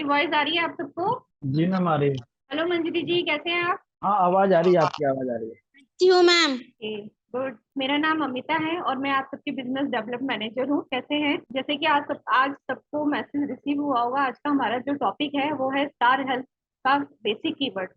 मेरी वॉइस आ रही है आप सबको? जी मैम आ रही है। हेलो मंजरी जी, कैसे हैं आप? हाँ आवाज आ रही है, आपकी आवाज आ रही है। जी हूँ मैम। गुड। मेरा नाम अमिता है और मैं आप सबकी बिजनेस डेवलप मैनेजर हूँ। कैसे हैं? जैसे कि आज सबको मैसेज रिसीव हुआ होगा, आज का हमारा जो टॉपिक है वो है स्टार हेल्थ का बेसिक कीवर्ड।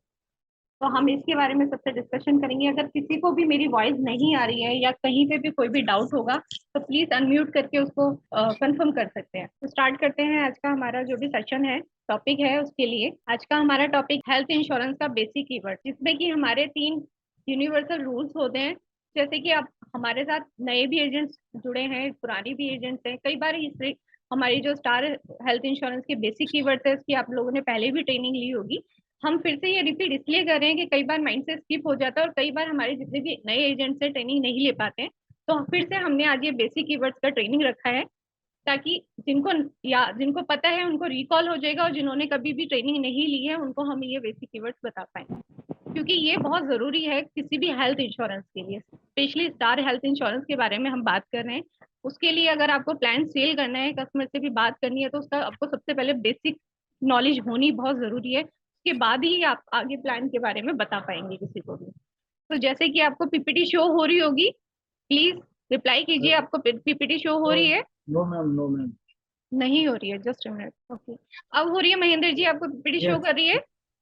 तो हम इसके बारे में सबसे डिस्कशन करेंगे। अगर किसी को भी मेरी वॉइस नहीं आ रही है या कहीं पे भी कोई भी डाउट होगा तो प्लीज अनम्यूट करके उसको कंफर्म कर सकते हैं। तो स्टार्ट करते हैं आज का हमारा जो भी सेशन है, टॉपिक है उसके लिए। आज का हमारा टॉपिक हेल्थ इंश्योरेंस का बेसिक कीवर्ड, जिसमें कि हमारे 3 यूनिवर्सल रूल्स होते हैं। जैसे कि आप हमारे साथ नए भी एजेंट्स जुड़े हैं, पुरानी भी एजेंट्स हैं। कई बार हिस्ट्री हमारी जो स्टार हेल्थ इंश्योरेंस के बेसिक कीवर्ड है उसकी आप लोगों ने पहले भी ट्रेनिंग ली होगी। हम फिर से ये रिपीट इसलिए कर रहे हैं कि कई बार माइंड से स्किप हो जाता है और कई बार हमारे जितने भी नए एजेंट्स से ट्रेनिंग नहीं ले पाते हैं। तो फिर से हमने आज ये बेसिक कीवर्ड्स का ट्रेनिंग रखा है, ताकि जिनको पता है उनको रिकॉल हो जाएगा, और जिन्होंने कभी भी ट्रेनिंग नहीं ली है उनको हम ये बेसिक कीवर्ड्स बता पाएंगे। क्योंकि ये बहुत जरूरी है किसी भी हेल्थ इंश्योरेंस के लिए, स्पेशली स्टार हेल्थ इंश्योरेंस के बारे में हम बात कर रहे हैं। उसके लिए अगर आपको प्लान सेल करना है, कस्टमर से भी बात करनी है, तो उसका आपको सबसे पहले बेसिक नॉलेज होनी बहुत जरूरी है। उसके बाद ही आप आगे प्लान के बारे में बता पाएंगे किसी को भी। तो जैसे कि आपको पीपीटी शो हो रही होगी, प्लीज रिप्लाई कीजिए। आपको पीपीटी शो हो रही है? No ma'am, no ma'am. नहीं हो रही है, जस्ट मिनट। ओके, अब हो रही है महेंद्र जी? आपको पीपीटी शो यस। कर रही है?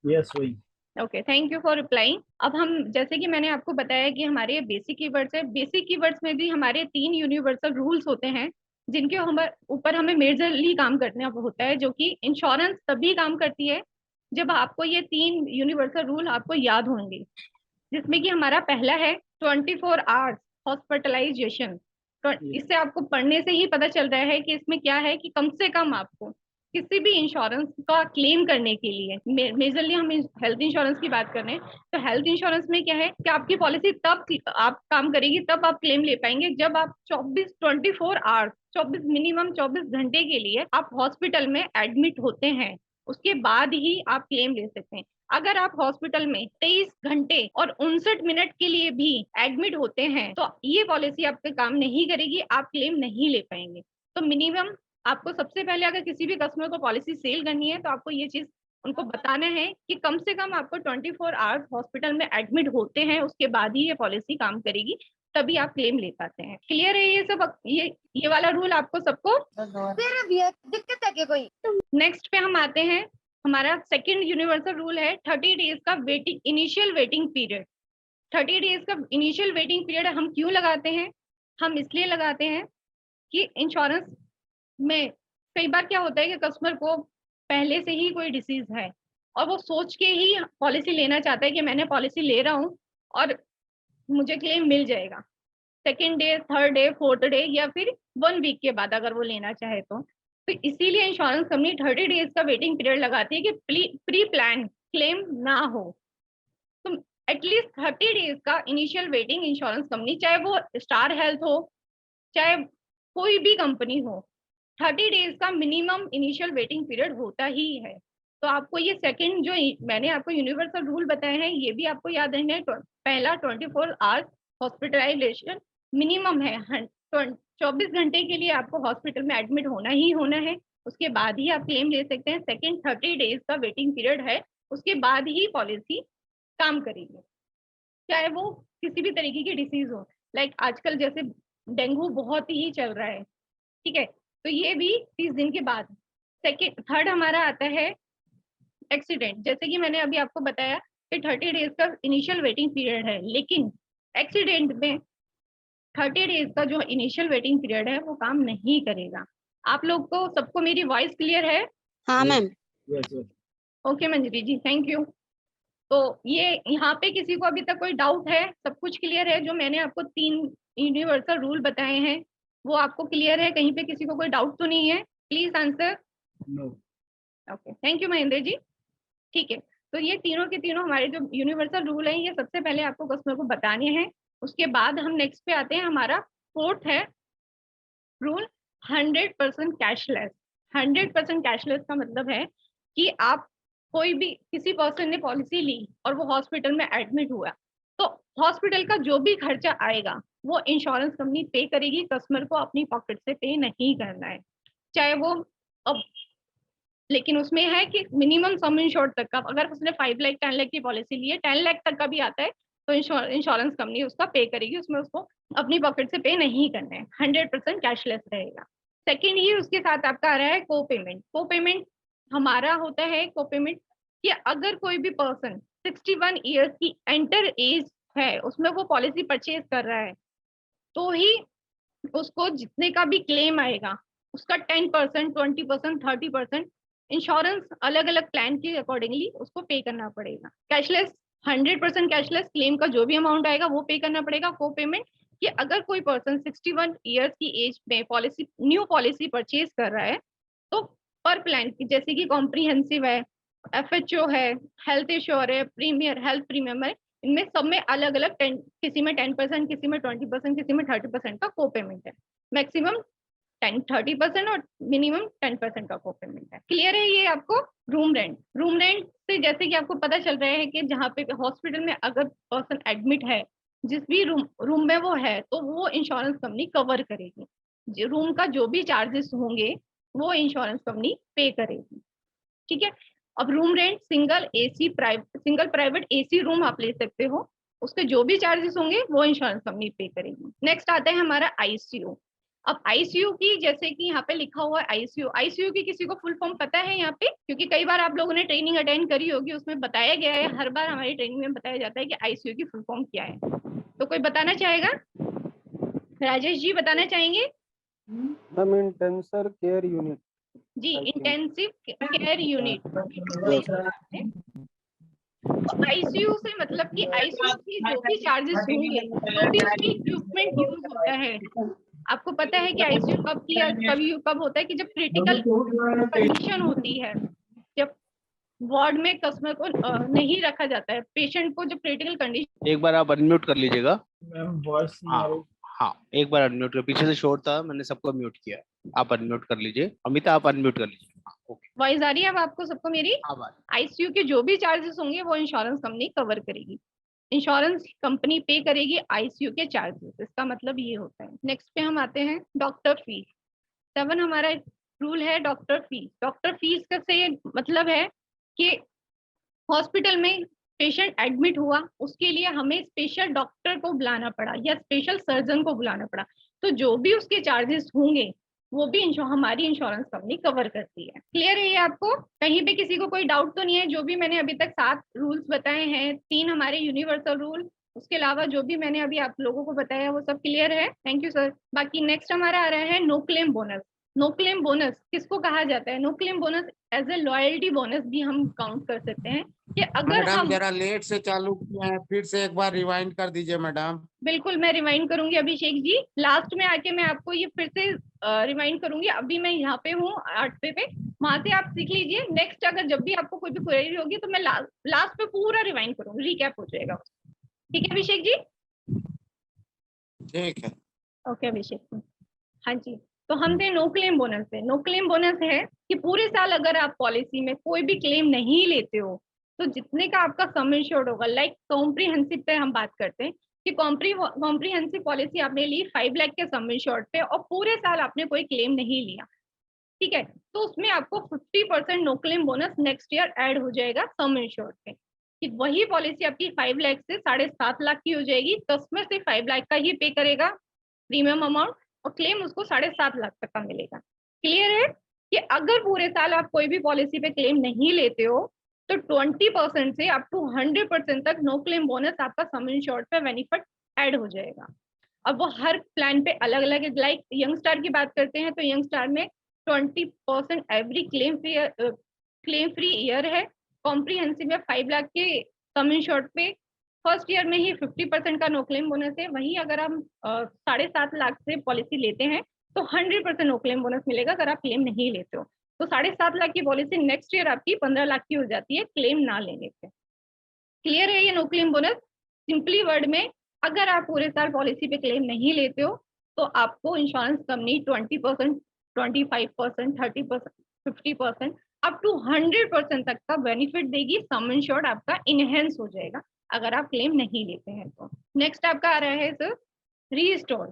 यस वही। Okay, thank you for replying. अब हम, जैसे कि मैंने आपको बताया कि हमारे बेसिक कीवर्ड्स है, बेसिक कीवर्ड्स में भी हमारे 3 यूनिवर्सल रूल्स होते हैं जिनके हम ऊपर हमें मेजरली काम करना होता है, जो कि इंश्योरेंस तभी काम करती है जब आपको ये 3 यूनिवर्सल रूल आपको याद होंगे। जिसमें कि हमारा पहला है 24 आवर्स हॉस्पिटलाइजेशन। तो इससे आपको पढ़ने से ही पता चल रहा है कि इसमें क्या है कि कम से कम आपको किसी भी इंश्योरेंस का क्लेम करने के लिए, मेजरली हम हेल्थ इंश्योरेंस की बात कर रहे हैं, तो हेल्थ इंश्योरेंस में क्या है कि आपकी पॉलिसी तब आप काम करेगी, तब आप क्लेम ले पाएंगे जब आप 24 आवर्स 24 घंटे के लिए आप हॉस्पिटल में एडमिट होते हैं। उसके बाद ही आप क्लेम ले सकते हैं। अगर आप हॉस्पिटल में 23 घंटे और 59 मिनट के लिए भी एडमिट होते हैं तो ये पॉलिसी आपके काम नहीं करेगी, आप क्लेम नहीं ले पाएंगे। तो मिनिमम आपको सबसे पहले, अगर किसी भी कस्टमर को पॉलिसी सेल करनी है, तो आपको ये चीज उनको बताना है कि कम से कम आपको 24 आवर्स हॉस्पिटल में एडमिट होते हैं, उसके बाद ही ये पॉलिसी काम करेगी, तभी आप क्लेम ले पाते हैं। क्लियर है ये सब? ये वाला रूल आपको सबको? दिक्कत है क्या कोई? नेक्स्ट पे हम आते हैं। हमारा सेकंड यूनिवर्सल रूल है 30 डेज का waiting, initial waiting period. 30 days का इनिशियल वेटिंग पीरियड हम क्यों लगाते हैं? हम इसलिए लगाते हैं कि इंश्योरेंस में कई बार क्या होता है कि कस्टमर को पहले से ही कोई डिसीज है और वो सोच के ही पॉलिसी लेना चाहता है कि मैंने पॉलिसी ले रहा हूँ और मुझे क्लेम मिल जाएगा second day, third day, fourth day, या फिर 1 वीक के बाद अगर वो लेना चाहे तो इसीलिए इंश्योरेंस कंपनी 30 डेज का वेटिंग पीरियड लगाती है कि प्री प्लान क्लेम ना हो। तो एटलीस्ट 30 डेज का इनिशियल वेटिंग इंश्योरेंस कंपनी, चाहे वो स्टार हेल्थ हो चाहे कोई भी कंपनी हो, 30 डेज का मिनिमम इनिशियल वेटिंग पीरियड होता ही है। तो आपको ये सेकंड जो मैंने आपको यूनिवर्सल रूल बताए हैं ये भी आपको याद रखना है। पहला 24 आवर्स हॉस्पिटलाइजेशन मिनिमम है। 24 घंटे के लिए आपको हॉस्पिटल में एडमिट होना ही होना है, उसके बाद ही आप क्लेम ले सकते हैं। सेकेंड 30 डेज का वेटिंग पीरियड है, उसके बाद ही पॉलिसी काम करेगी, चाहे वो किसी भी तरीके की डिसीज हो। लाइक आजकल जैसे डेंगू बहुत ही चल रहा है, ठीक है, तो ये भी 30 दिन के बाद। सेकेंड थर्ड हमारा आता है एक्सीडेंट। जैसे कि मैंने अभी आपको बताया कि 30 डेज का इनिशियल वेटिंग पीरियड है, लेकिन एक्सीडेंट में 30 डेज का जो इनिशियल वेटिंग पीरियड है वो काम नहीं करेगा। आप लोग को सबको मेरी वॉइस क्लियर है? हाँ ma'am. Yes yes. Okay Manjari ji, thank you. तो ये यहाँ पे किसी को अभी तक कोई डाउट है? सब कुछ क्लियर है? जो मैंने आपको 3 यूनिवर्सल रूल बताए हैं वो आपको क्लियर है? कहीं पे किसी को कोई डाउट तो नहीं है? Please answer. No. Okay, thank you Mahendra ji. ठीक है, तो ये तीनों के तीनों हमारे जो यूनिवर्सल रूल हैं ये सबसे पहले आपको कस्टमर को बताने हैं। उसके बाद हम नेक्स्ट पे आते हैं। हमारा फोर्थ है रूल 100% कैशलेस। 100% कैशलेस का मतलब है कि आप, कोई भी किसी पर्सन ने पॉलिसी ली और वो हॉस्पिटल में एडमिट हुआ, तो हॉस्पिटल का जो भी खर्चा आएगा वो इंश्योरेंस कंपनी पे करेगी, कस्टमर को अपनी पॉकेट से पे नहीं करना है। चाहे वो अब लेकिन उसमें है कि मिनिमम सम इंश्योर्ड तक का, अगर उसने 5 लाख 10 लाख की पॉलिसी ली है, 10 लाख तक का भी आता है तो इंश्योरेंस कंपनी उसका पे करेगी, उसमें उसको अपनी पॉकेट से पे नहीं करना है, 100% कैशलेस रहेगा। सेकेंड ही उसके साथ आपका आ रहा है को पेमेंट। को पेमेंट हमारा होता है को पेमेंट कि अगर कोई भी पर्सन 61 ईयर्स की एंटर एज है, उसमें वो पॉलिसी परचेज कर रहा है, तो ही उसको जितने का भी क्लेम आएगा उसका 10%, 20%, 30% इंश्योरेंस अलग अलग प्लान के अकॉर्डिंगली उसको पे करना पड़ेगा। कैशलेस 100% कैशलेस, क्लेम का जो भी अमाउंट आएगा वो पे करना पड़ेगा। को पेमेंट कि अगर कोई पर्सन 61 ईयर्स की एज में पॉलिसी न्यू पॉलिसी परचेज कर रहा है तो पर प्लान की, जैसे कि कॉम्प्रीहेंसिव है, FHO है, हेल्थ इंश्योर है, प्रीमियर हेल्थ प्रीमियम है, इनमें सब में अलग अलग 10, किसी में 10%, किसी में 20%, किसी में 30% का को पेमेंट है। मैक्सिमम 30% और मिनिमम 10% का को पेमेंट है। क्लियर है ये आपको? रूम रेंट, रूम रेंट से जैसे कि आपको पता चल रहा है कि जहाँ पे हॉस्पिटल में अगर पर्सन एडमिट है, जिस भी रूम में वो है, तो वो इंश्योरेंस कंपनी कवर करेगी। रूम का जो भी चार्जेस होंगे वो इंश्योरेंस कंपनी पे करेगी। ठीक है। अब room rent single private AC room आप ले सकते हो, उसके जो भी चार्जेस होंगे वो इंश्योरेंस कंपनी पे करेगी। नेक्स्ट आता है हमारा आईसीयू। अब आईसीयू की, जैसे कि यहाँ पे लिखा हुआ है आईसीयू, आईसीयू की किसी को फुल फॉर्म पता है यहाँ पे? क्योंकि कई बार आप लोगों ने ट्रेनिंग अटेंड करी होगी, उसमें बताया गया है, हर बार हमारी ट्रेनिंग में बताया जाता है कि आईसीयू की फुल फॉर्म क्या है। तो कोई बताना चाहेगा? राजेश जी बताना चाहेंगे? Ma'am intensive care unit. जी, इंटेंसिव केयर यूनिट। आईसीयू से मतलब कि आईसीयू की जो भी चार्जेस होंगे, जो भी उसमें इक्विपमेंट यूज होता है, आपको पता है कि आईसीयू कब होता है कि जब क्रिटिकल कंडीशन होती है, जब वार्ड में कस्टमर को नहीं रखा जाता है, पेशेंट को जब क्रिटिकल कंडीशन। एक बार आप अनम्यूट कर लीजिएगा। मैम वॉइस नहीं आ रही। हाँ, एक बार अनम्यूट कर, पीछे से शोर था, मैंने सबको म्यूट किया। आप अनम्यूट कर लीजिए। अमिता आप अनम्यूट कर लीजिए। ओके, वॉइस आ रही है अब आपको सबको मेरी? हाँ, आईसीयू के जो भी चार्जेस होंगे वो इंश्योरेंस कंपनी कवर करेगी, इंश्योरेंस कंपनी पे करेगी आईसीयू के चार्जेस, इसका मतलब ये होता है। नेक्स्ट पे हम आते हैं डॉक्टर फीस। 7 हमारा रूल है डॉक्टर फीस। डॉक्टर फीस का से मतलब है कि हॉस्पिटल में पेशेंट एडमिट हुआ, उसके लिए हमें स्पेशल डॉक्टर को बुलाना पड़ा या स्पेशल सर्जन को बुलाना पड़ा, तो जो भी उसके चार्जेस होंगे वो भी हमारी इंश्योरेंस कंपनी कवर करती है। क्लियर है ये आपको? कहीं पे किसी को कोई डाउट तो नहीं है? जो भी मैंने अभी तक 7 रूल्स बताए हैं, 3 हमारे यूनिवर्सल रूल, उसके अलावा जो भी मैंने अभी आप लोगों को बताया वो सब क्लियर है? Thank you sir. बाकी नेक्स्ट हमारा आ रहा है no claim bonus. No claim bonus किसको कहा जाता है? No claim bonus as a loyalty bonus भी हम काउंट कर सकते हैं कि अगर मैडम हम, जरा लेट से चालू किए हैं, फिर से एक बार रिवाइंड कर दीजिए मैडम। बिल्कुल मैं रिमाइंड करूंगी अभिषेक जी, लास्ट में आके मैं आपको ये फिर से रिमाइंड करूंगी। अभी मैं यहाँ पे हूँ 8 पे, वहां से आप सीख लीजिए। नेक्स्ट अगर जब भी आपको कोई भी क्वेरी होगी तो मैं लास्ट पे पूरा रिमाइंड करूंगी, रिकैप हो जाएगा। ठीक है अभिषेक जी? ठीक है। ओके अभिषेक। हाँ जी, तो हम थे नो क्लेम बोनस पे। नो क्लेम बोनस है कि पूरे साल अगर आप पॉलिसी में कोई भी क्लेम नहीं लेते हो तो जितने का आपका सम इंश्योर्ड होगा, लाइक कॉम्प्रीहेंसिव पे हम बात करते हैं कि कॉम्प्रीहेंसिव पॉलिसी आपने ली 5 लाख के सम इंश्योर्ड पे और पूरे साल आपने कोई क्लेम नहीं लिया, ठीक है, तो उसमें आपको 50% no claim bonus next year add हो जाएगा सम इंश्योर्ड पे, कि वही पॉलिसी आपकी 5 लाख से 7.5 लाख की हो जाएगी, तो उसमें से 5 लाख का ही पे करेगा प्रीमियम अमाउंट और क्लेम उसको 7.5 लाख तक का मिलेगा। क्लियर है कि अगर पूरे साल आप कोई भी पॉलिसी पे क्लेम नहीं लेते हो तो 20% से अप टू 100% तक नो क्लेम बोनस आपका सम इंश्योर्ड पे बेनिफिट ऐड हो जाएगा। अब वो हर प्लान पे अलग अलग है। लाइक यंग स्टार की बात करते हैं तो यंग स्टार में 20% एवरी क्लेम फ्री ईयर है। कॉम्प्रीहेंसिव में 5 लाख के सम इंश्योर्ड पे फर्स्ट ईयर में ही 50% का नो क्लेम बोनस है। वहीं अगर हम 7.5 लाख से पॉलिसी लेते हैं तो 100% नो क्लेम बोनस मिलेगा अगर आप क्लेम नहीं लेते हो। तो 7.5 लाख की पॉलिसी नेक्स्ट ईयर आपकी 15 लाख की हो जाती है क्लेम ना लेने पे। क्लियर है ये no claim bonus? Simply word में, अगर आप पूरे साल पॉलिसी पे क्लेम नहीं लेते हो तो आपको इंश्योरेंस कंपनी 20%, 25%, 30%, 50% अप टू 100% तक का बेनिफिट देगी। सम इंश्योर्ड आपका इनहेंस हो जाएगा अगर आप क्लेम नहीं लेते हैं तो। नेक्स्ट आपका आ रहा है सर रीस्टोर।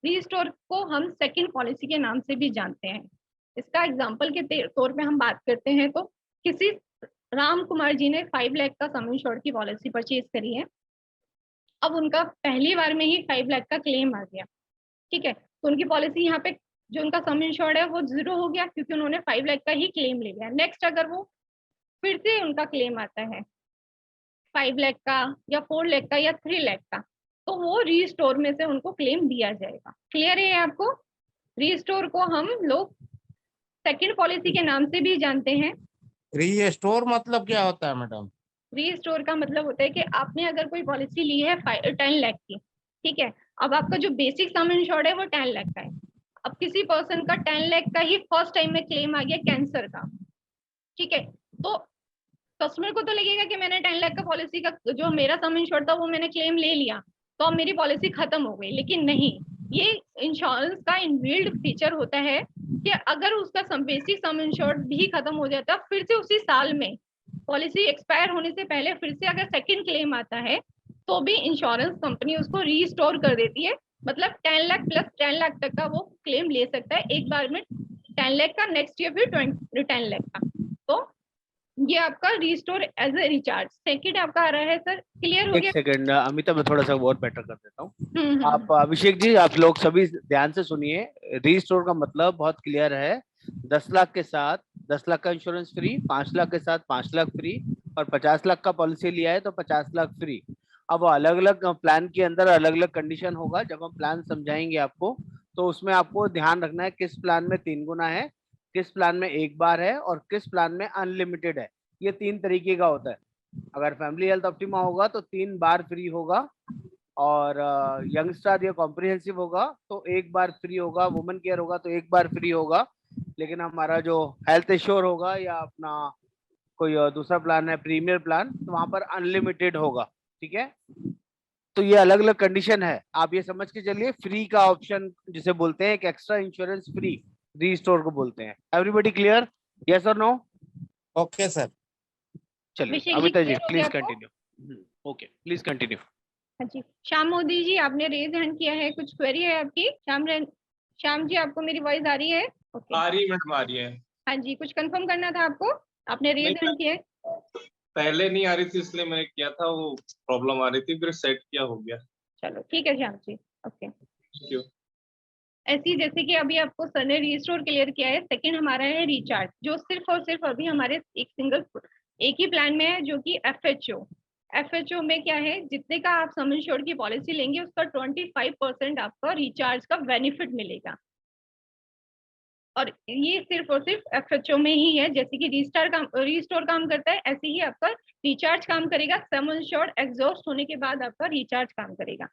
रीस्टोर को हम सेकंड पॉलिसी के नाम से भी जानते हैं। इसका एग्जाम्पल के तौर पे हम बात करते हैं तो किसी राम कुमार जी ने 5 लाख का सम इंश्योर्ड की पॉलिसी परचेज करी है। अब उनका पहली बार में ही 5 लाख का क्लेम आ गया, ठीक है, तो उनकी पॉलिसी यहाँ पे जो उनका सम इंश्योर्ड है वो 0 हो गया क्योंकि उन्होंने 5 लाख का ही क्लेम ले लिया। नेक्स्ट अगर वो फिर से उनका क्लेम आता है 5 लाख का या 4 लाख का या 3 लाख का, तो वो रीस्टोर में से उनको क्लेम दिया जाएगा। क्लियर है आपको? रीस्टोर को हम लोग सेकंड पॉलिसी के नाम से भी जानते हैं। रीस्टोर मतलब क्या होता है मैडम? रीस्टोर का मतलब होता है कि आपने अगर कोई पॉलिसी ली है 10 लाख की, ठीक है, अब आपका जो बेसिक सम इंश्योर्ड है वो 10 लाख का है। अब किसी पर्सन का 10 लाख का ही फर्स्ट टाइम में क्लेम आ गया कैंसर का, ठीक है, तो कस्टमर को तो लगेगा कि मैंने 10 लाख का पॉलिसी का जो मेरा सम इंश्योर्ड था वो मैंने क्लेम ले लिया तो अब मेरी पॉलिसी खत्म हो गई। लेकिन नहीं, ये इंश्योरेंस का इनबिल्ड फीचर होता है कि अगर उसका बेसिक सम इंश्योर्ड भी खत्म हो जाता है फिर से उसी साल में पॉलिसी एक्सपायर होने से पहले फिर से अगर सेकंड क्लेम आता है तो भी इंश्योरेंस कंपनी उसको रीस्टोर कर देती है। मतलब 10 लाख प्लस 10 लाख तक का वो क्लेम ले सकता है एक बार में, 10 लाख का, नेक्स्ट ईयर फिर 10 लाख का। तो ये आपका restore as a recharge. Second आपका आ रहा है सर, क्लियर हो एक गया? सेकंड अमिता, मैं थोड़ा सा और बेटर कर देता हूँ। हम्म, आप अभिषेक जी, आप लोग सभी ध्यान से सुनिए। रीस्टोर का मतलब बहुत क्लियर है। 10 लाख के साथ 10 लाख का इंश्योरेंस फ्री, 5 लाख के साथ 5 लाख फ्री, और 50 लाख का पॉलिसी लिया है तो 50 लाख फ्री। अब अलग अलग प्लान के अंदर अलग अलग कंडीशन होगा। जब हम प्लान समझाएंगे आपको तो उसमें आपको ध्यान रखना है किस प्लान में 3 गुना है, किस प्लान में एक बार है, और किस प्लान में अनलिमिटेड है। ये 3 तरीके का होता है। अगर फैमिली हेल्थ ऑप्टिमा होगा तो 3 बार फ्री होगा, और यंग स्टार या कॉम्प्रिहेंसिव होगा तो 1 बार फ्री होगा, वुमेन केयर होगा तो 1 बार फ्री होगा। लेकिन हमारा जो हेल्थ एश्योर होगा या अपना कोई दूसरा प्लान है प्रीमियर प्लान, तो वहां पर अनलिमिटेड होगा, ठीक है। तो ये अलग अलग कंडीशन है, आप ये समझ के चलिए। फ्री का ऑप्शन जिसे बोलते हैं एक एक्स्ट्रा इंश्योरेंस फ्री, रीस्टोर को बोलते हैं। Everybody clear? यस और नो? Okay sir. चलिए अभिषेक जी, अमिता जी clear हो प्लीज गया आपको? कंटिन्यू। Okay, please continue. हाँ जी, श्याम मोदी जी आपने रेज हैंड किया है, कुछ क्वेरी है आपकी? श्याम जी, आपको मेरी वॉइस आ रही है? ओके, आ रही मैडम, आ रही है। हाँ जी, कुछ कंफर्म करना था आपको, आपने रेज नहीं, हैंड किया है? पहले नहीं आ रही थी इसलिए मैंने किया था, वो प्रॉब्लम आ रही थी, फिर सेट किया, हो गया। चलो ठीक है Shyam ji, okay. Thank you. ऐसी जैसे कि अभी आपको सर ने रीस्टोर क्लियर किया है, सेकंड हमारा है रिचार्ज, जो सिर्फ और सिर्फ अभी हमारे एक ही प्लान में है, जो कि एफएचओ। एफएचओ में क्या है, जितने का आप सम इंश्योर्ड की पॉलिसी लेंगे उसका 25% आपका रिचार्ज का बेनिफिट मिलेगा, और ये सिर्फ और सिर्फ एफएचओ में ही है। जैसे कि रीस्टोर काम करता है, ऐसे ही आपका रिचार्ज काम करेगा। सम इंश्योर्ड एग्जॉस्ट होने के बाद आपका रिचार्ज काम करेगा।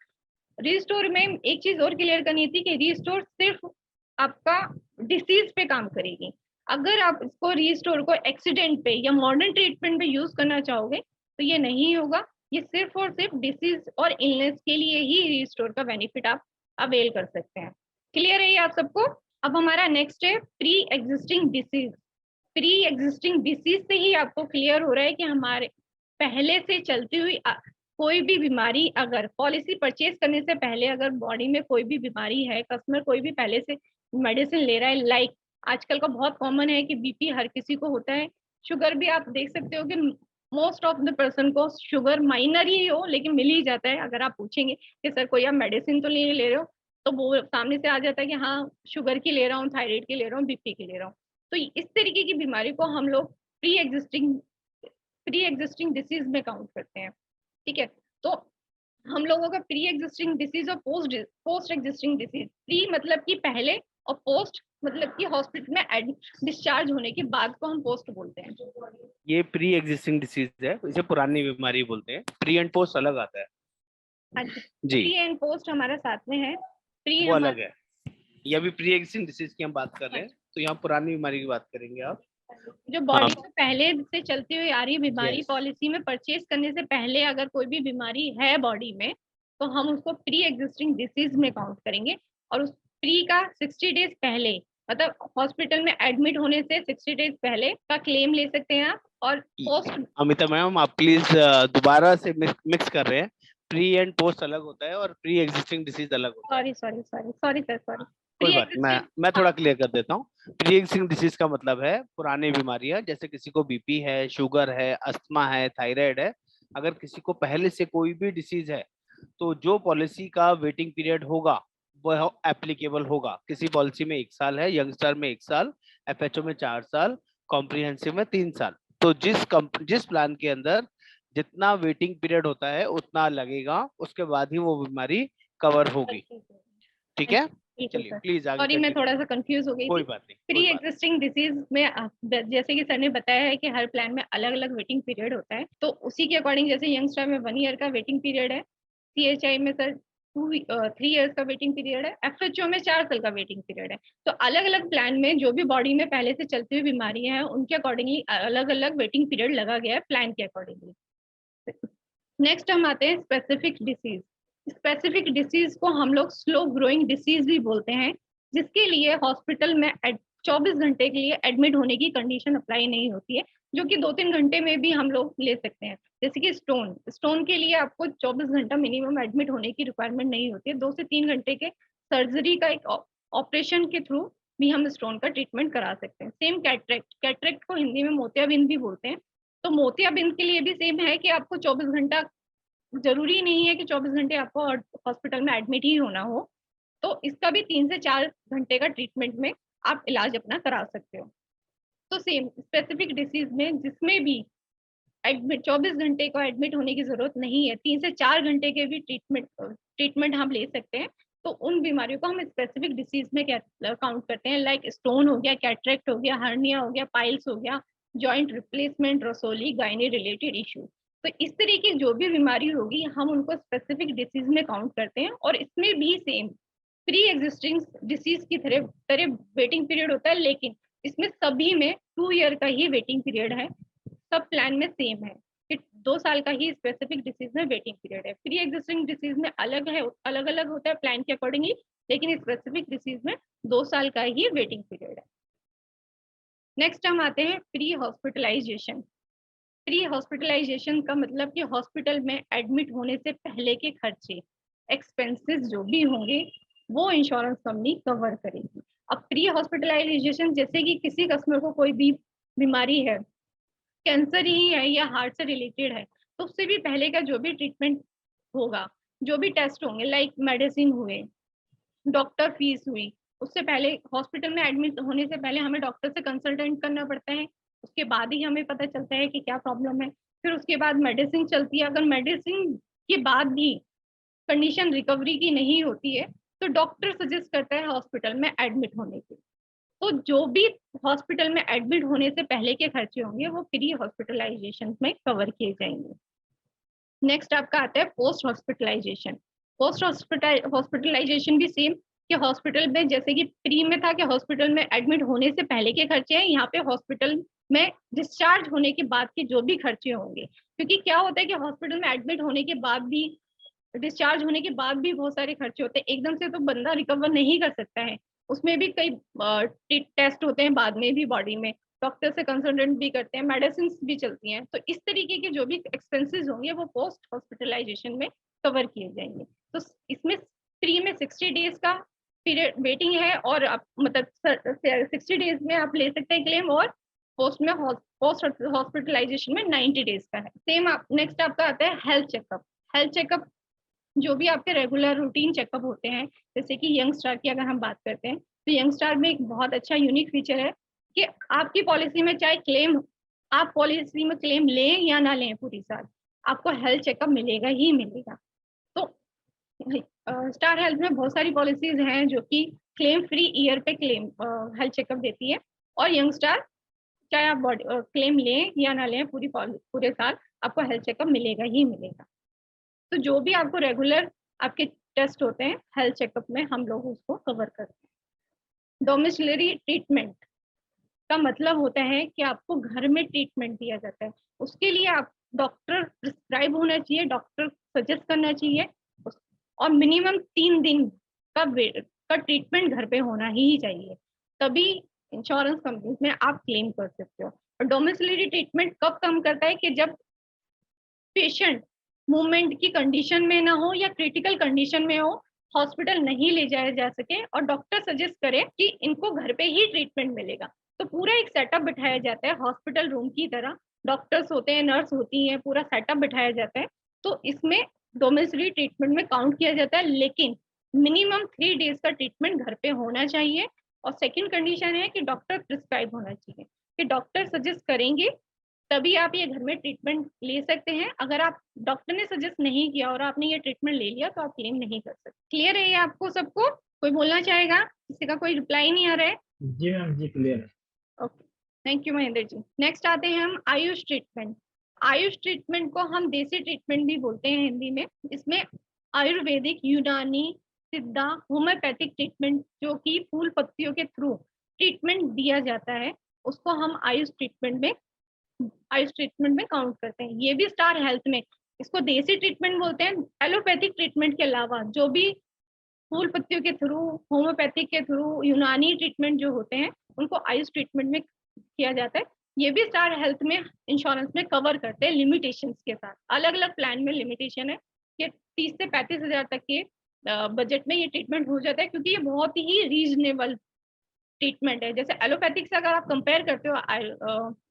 रीस्टोर में एक चीज और क्लियर करनी थी कि रीस्टोर सिर्फ आपका डिसीज पे काम करेगी। अगर आप इसको रीस्टोर को एक्सीडेंट पे या मॉडर्न ट्रीटमेंट पे यूज करना चाहोगे तो ये नहीं होगा। ये सिर्फ और सिर्फ डिसीज और इलनेस के लिए ही रीस्टोर का बेनिफिट आप अवेल कर सकते हैं। क्लियर है ये आप सबको? अब हमारा नेक्स्ट है pre existing disease. Pre existing disease से ही आपको क्लियर हो रहा है कि हमारे पहले से चलती हुई कोई भी बीमारी, अगर पॉलिसी परचेज करने से पहले अगर बॉडी में कोई भी बीमारी है, कस्टमर कोई भी पहले से मेडिसिन ले रहा है, लाइक आजकल का बहुत कॉमन है कि बीपी हर किसी को होता है, शुगर भी आप देख सकते हो कि मोस्ट ऑफ द पर्सन को शुगर माइनर ही हो लेकिन मिल ही जाता है। अगर आप पूछेंगे कि सर कोई आप मेडिसिन तो नहीं ले रहे हो, तो वो सामने से आ जाता है कि हाँ शुगर की ले रहा हूँ, थायराइड की ले रहा हूँ, बीपी की ले रहा हूँ। तो इस तरीके की बीमारी को हम लोग प्री एग्जिस्टिंग डिसीज में काउंट करते हैं, ठीक है। तो हम लोगों का प्री एग्जिस्टिंग डिसीज और पोस्ट एग्जिस्टिंग डिसीज, प्री मतलब कि पहले और पोस्ट मतलब कि हॉस्पिटल में डिस्चार्ज होने के बाद को हम पोस्ट बोलते हैं। ये प्री एग्जिस्टिंग डिसीज है, इसे पुरानी बीमारी बोलते हैं। प्री एंड पोस्ट अलग आता है। हाँ जी, जी, प्री एंड पोस्ट हमारा साथ में है। प्री वो अलग है। ये अभी प्री एग्जिस्टिंग डिसीज की हम बात कर रहे हैं, तो यहाँ पुरानी बीमारी की बात करेंगे आप। जो बॉडी में पहले से चलती हुई आ रही बीमारी, पॉलिसी में परचेज करने से पहले अगर कोई भी बीमारी है बॉडी में तो हम उसको प्री एग्जिस्टिंग डिसीज में काउंट करेंगे। और उस प्री का 60 डेज पहले, मतलब हॉस्पिटल में एडमिट होने से 60 डेज पहले का क्लेम ले सकते हैं आप। और पोस्ट, अमिता मैम आप प्लीज दोबारा से मिक्स कर रहे हैं। प्री एंड पोस्ट अलग होता है और प्री एग्जिस्टिंग डिसीज अलग होता है। Sorry sir, sorry. कोई बात नहीं, मैं थोड़ा क्लियर कर देता हूँ। प्री एग्जिस्टिंग डिसीज का मतलब है पुरानी बीमारियां, जैसे किसी को बीपी है, शुगर है, अस्थमा है, थायराइड है। अगर किसी को पहले से कोई भी डिसीज है तो जो पॉलिसी का वेटिंग पीरियड होगा वह एप्लीकेबल होगा। किसी पॉलिसी में 1 साल है, यंगस्टर में 1 साल, एफएचओ में 4 साल, कॉम्प्रिहेंसिव में 3 साल। तो जिस प्लान के अंदर जितना वेटिंग पीरियड होता है उतना लगेगा, उसके बाद ही वो बीमारी कवर होगी। ठीक है, चलिए प्लीज आगे। सॉरी, मैं थोड़ा सा कंफ्यूज हो गई कोई थी। बात नहीं। प्री एग्जिस्टिंग डिसीज में जैसे कि सर ने बताया है कि हर प्लान में अलग अलग वेटिंग पीरियड होता है, तो उसी के अकॉर्डिंग जैसे यंगस्टर में 1 ईयर का वेटिंग पीरियड है, सीएचआई में सर 3 इयर्स का वेटिंग पीरियड है, एफएचओ में 4 साल का वेटिंग पीरियड है। तो अलग अलग प्लान में जो भी बॉडी में पहले से चलती हुई बीमारियां हैं उनके अकॉर्डिंगली अलग अलग वेटिंग पीरियड लगा गया है प्लान के अकॉर्डिंगली। नेक्स्ट हम आते हैं स्पेसिफिक डिसीज। स्पेसिफिक डिसीज को हम लोग स्लो ग्रोइंग डिसीज भी बोलते हैं, जिसके लिए हॉस्पिटल में 24 घंटे के लिए एडमिट होने की कंडीशन अप्लाई नहीं होती है, जो कि 2-3 घंटे में भी हम लोग ले सकते हैं। जैसे कि स्टोन के लिए आपको 24 घंटा मिनिमम एडमिट होने की रिक्वायरमेंट नहीं होती है। 2 से 3 घंटे के सर्जरी का एक ऑपरेशन के थ्रू भी हम स्टोन का ट्रीटमेंट करा सकते हैं। सेम कैटरेक्ट को हिंदी में मोतियाबिंद भी बोलते हैं। तो मोतियाबिंद के लिए भी सेम है कि आपको 24 घंटा, जरूरी नहीं है कि 24 घंटे आपको हॉस्पिटल में एडमिट ही होना हो, तो इसका भी 3 से 4 घंटे का ट्रीटमेंट में आप इलाज अपना करा सकते हो। तो सेम स्पेसिफिक डिसीज में जिसमें भी एडमिट 24 घंटे को एडमिट होने की जरूरत नहीं है, 3 से 4 घंटे के भी ट्रीटमेंट हम ले सकते हैं, तो उन बीमारियों को हम स्पेसिफिक डिसीज में काउंट करते हैं। लाइक स्टोन हो गया, कैटरेक्ट हो गया, हर्निया हो गया, पाइल्स हो गया, जॉइंट रिप्लेसमेंट, रसोली, गायनी रिलेटेड इशू। तो इस तरीके की जो भी बीमारी होगी हम उनको स्पेसिफिक डिसीज में काउंट करते हैं। और इसमें भी सेम प्री एग्जिस्टिंग डिसीज की तरह वेटिंग पीरियड होता है, लेकिन इसमें सभी में 2 ईयर का ही वेटिंग पीरियड है। सब प्लान में सेम है कि 2 साल का ही स्पेसिफिक डिसीज में वेटिंग पीरियड है। प्री एग्जिस्टिंग डिसीज में अलग अलग होता है प्लान के अकॉर्डिंगली, लेकिन स्पेसिफिक डिसीज में 2 साल का ही वेटिंग पीरियड है। नेक्स्ट हम आते हैं प्री हॉस्पिटलाइजेशन। प्री हॉस्पिटलाइजेशन का मतलब कि हॉस्पिटल में एडमिट होने से पहले के खर्चे, एक्सपेंसेस जो भी होंगे वो इंश्योरेंस कंपनी कवर करेगी। अब प्री हॉस्पिटलाइजेशन जैसे कि किसी कस्टमर को कोई भी बीमारी है, कैंसर ही है या हार्ट से रिलेटेड है, तो उससे भी पहले का जो भी ट्रीटमेंट होगा, जो भी टेस्ट होंगे, लाइक मेडिसिन हुए, डॉक्टर फीस हुई, उससे पहले हॉस्पिटल में एडमिट होने से पहले हमें डॉक्टर से कंसल्टेंट करना पड़ता है। उसके बाद ही हमें पता चलता है कि क्या प्रॉब्लम है। फिर उसके बाद मेडिसिन चलती है। अगर मेडिसिन के बाद भी कंडीशन रिकवरी की नहीं होती है तो डॉक्टर सजेस्ट करता है हॉस्पिटल में एडमिट होने के। तो जो भी हॉस्पिटल में एडमिट होने से पहले के खर्चे होंगे वो प्री हॉस्पिटलाइजेशन में कवर किए जाएंगे। नेक्स्ट आपका आता है पोस्ट हॉस्पिटलाइजेशन। पोस्ट हॉस्पिटलाइजेशन भी सेम कि हॉस्पिटल में, जैसे कि प्री में था कि हॉस्पिटल में एडमिट होने से पहले के खर्चे हैं, यहाँ पे हॉस्पिटल में डिस्चार्ज होने के बाद के जो भी खर्चे होंगे। क्योंकि क्या होता है कि हॉस्पिटल में एडमिट होने के बाद भी, डिस्चार्ज होने के बाद भी बहुत सारे खर्चे होते हैं। एकदम से तो बंदा रिकवर नहीं कर सकता है, उसमें भी कई टेस्ट होते हैं बाद में भी बॉडी में, डॉक्टर से कंसल्टेंट भी करते हैं, मेडिसिन भी चलती हैं। तो इस तरीके के जो भी एक्सपेंसेस होंगे वो पोस्ट हॉस्पिटलाइजेशन में कवर किए जाएंगे। तो इसमें प्री में 60 डेज का पीरियड वेटिंग है, और मतलब 60 डेज में आप ले सकते हैं क्लेम, और पोस्ट हॉस्पिटलाइजेशन में 90 डेज का है। सेम नेक्स्ट आपका आता है हेल्थ चेकअप। हेल्थ चेकअप जो भी आपके रेगुलर रूटीन चेकअप होते हैं, जैसे कि यंगस्टार की अगर हम बात करते हैं तो यंगस्टार में एक बहुत अच्छा यूनिक फीचर है कि आपकी पॉलिसी में चाहे क्लेम, आप पॉलिसी में क्लेम लें या ना लें पूरी साल, आपको हेल्थ चेकअप मिलेगा ही मिलेगा। तो स्टार हेल्थ में बहुत सारी पॉलिसीज हैं जो कि क्लेम फ्री ईयर पे क्लेम हेल्थ चेकअप देती है, और यंगस्टार चाहे आप क्लेम लें या ना लें पूरे साल आपको हेल्थ चेकअप मिलेगा ही मिलेगा। तो जो भी आपको रेगुलर आपके टेस्ट होते हैं हेल्थ चेकअप में हम लोग उसको कवर करते हैं। डोमिसिलरी ट्रीटमेंट का मतलब होता है कि आपको घर में ट्रीटमेंट दिया जाता है। उसके लिए आप डॉक्टर प्रिस्क्राइब होना चाहिए, डॉक्टर सजेस्ट करना चाहिए, और मिनिमम 3 दिन का ट्रीटमेंट घर पे होना ही चाहिए, तभी इंश्योरेंस कंपनी में आप क्लेम कर सकते हो। और डोमिसिलरी ट्रीटमेंट कब कम करता है कि जब पेशेंट मूवमेंट की कंडीशन में ना हो या क्रिटिकल कंडीशन में हो, हॉस्पिटल नहीं ले जाया जा सके और डॉक्टर सजेस्ट करे कि इनको घर पे ही ट्रीटमेंट मिलेगा, तो पूरा एक सेटअप बिठाया जाता है हॉस्पिटल रूम की तरह, डॉक्टर्स होते हैं, नर्स होती हैं, पूरा सेटअप बिठाया जाता है। तो इसमें डोमेसिलरी ट्रीटमेंट में काउंट किया जाता है, लेकिन मिनिमम 3 डेज का ट्रीटमेंट घर पे होना चाहिए। और सेकंड कंडीशन है कि डॉक्टर प्रिस्क्राइब होना चाहिए, कि डॉक्टर सजेस्ट करेंगे तभी आप ये घर में ट्रीटमेंट ले सकते हैं। अगर आप डॉक्टर ने सजेस्ट नहीं किया और आपने ये ट्रीटमेंट ले लिया तो आप क्लेम नहीं कर सकते। क्लियर है ये आपको सबको? कोई बोलना चाहेगा? किसी का कोई रिप्लाई नहीं आ रहा है? जी मैम जी क्लियर है। Okay, thank you Mahendra ji. Next आते हैं हम आयुष ट्रीटमेंट। आयुष ट्रीटमेंट को हम देसी ट्रीटमेंट भी बोलते हैं हिंदी में। इसमें आयुर्वेदिक, यूनानी, सिद्धा, होम्योपैथिक ट्रीटमेंट जो कि फूल पत्तियों के थ्रू ट्रीटमेंट दिया जाता है, उसको हम आयुष ट्रीटमेंट में काउंट करते हैं। ये भी स्टार हेल्थ में इसको देसी ट्रीटमेंट बोलते हैं। एलोपैथिक ट्रीटमेंट के अलावा जो भी फूल पत्तियों के थ्रू, होम्योपैथिक के थ्रू, यूनानी ट्रीटमेंट जो होते हैं, उनको आयुष ट्रीटमेंट में किया जाता है। ये भी स्टार हेल्थ में इंश्योरेंस में कवर करते हैं लिमिटेशंस के साथ। अलग अलग प्लान में लिमिटेशन है कि 30 से 35 हजार तक के बजट में ये ट्रीटमेंट हो जाता है, क्योंकि ये बहुत ही रीजनेबल ट्रीटमेंट है। जैसे एलोपैथिक से अगर आप कंपेयर करते हो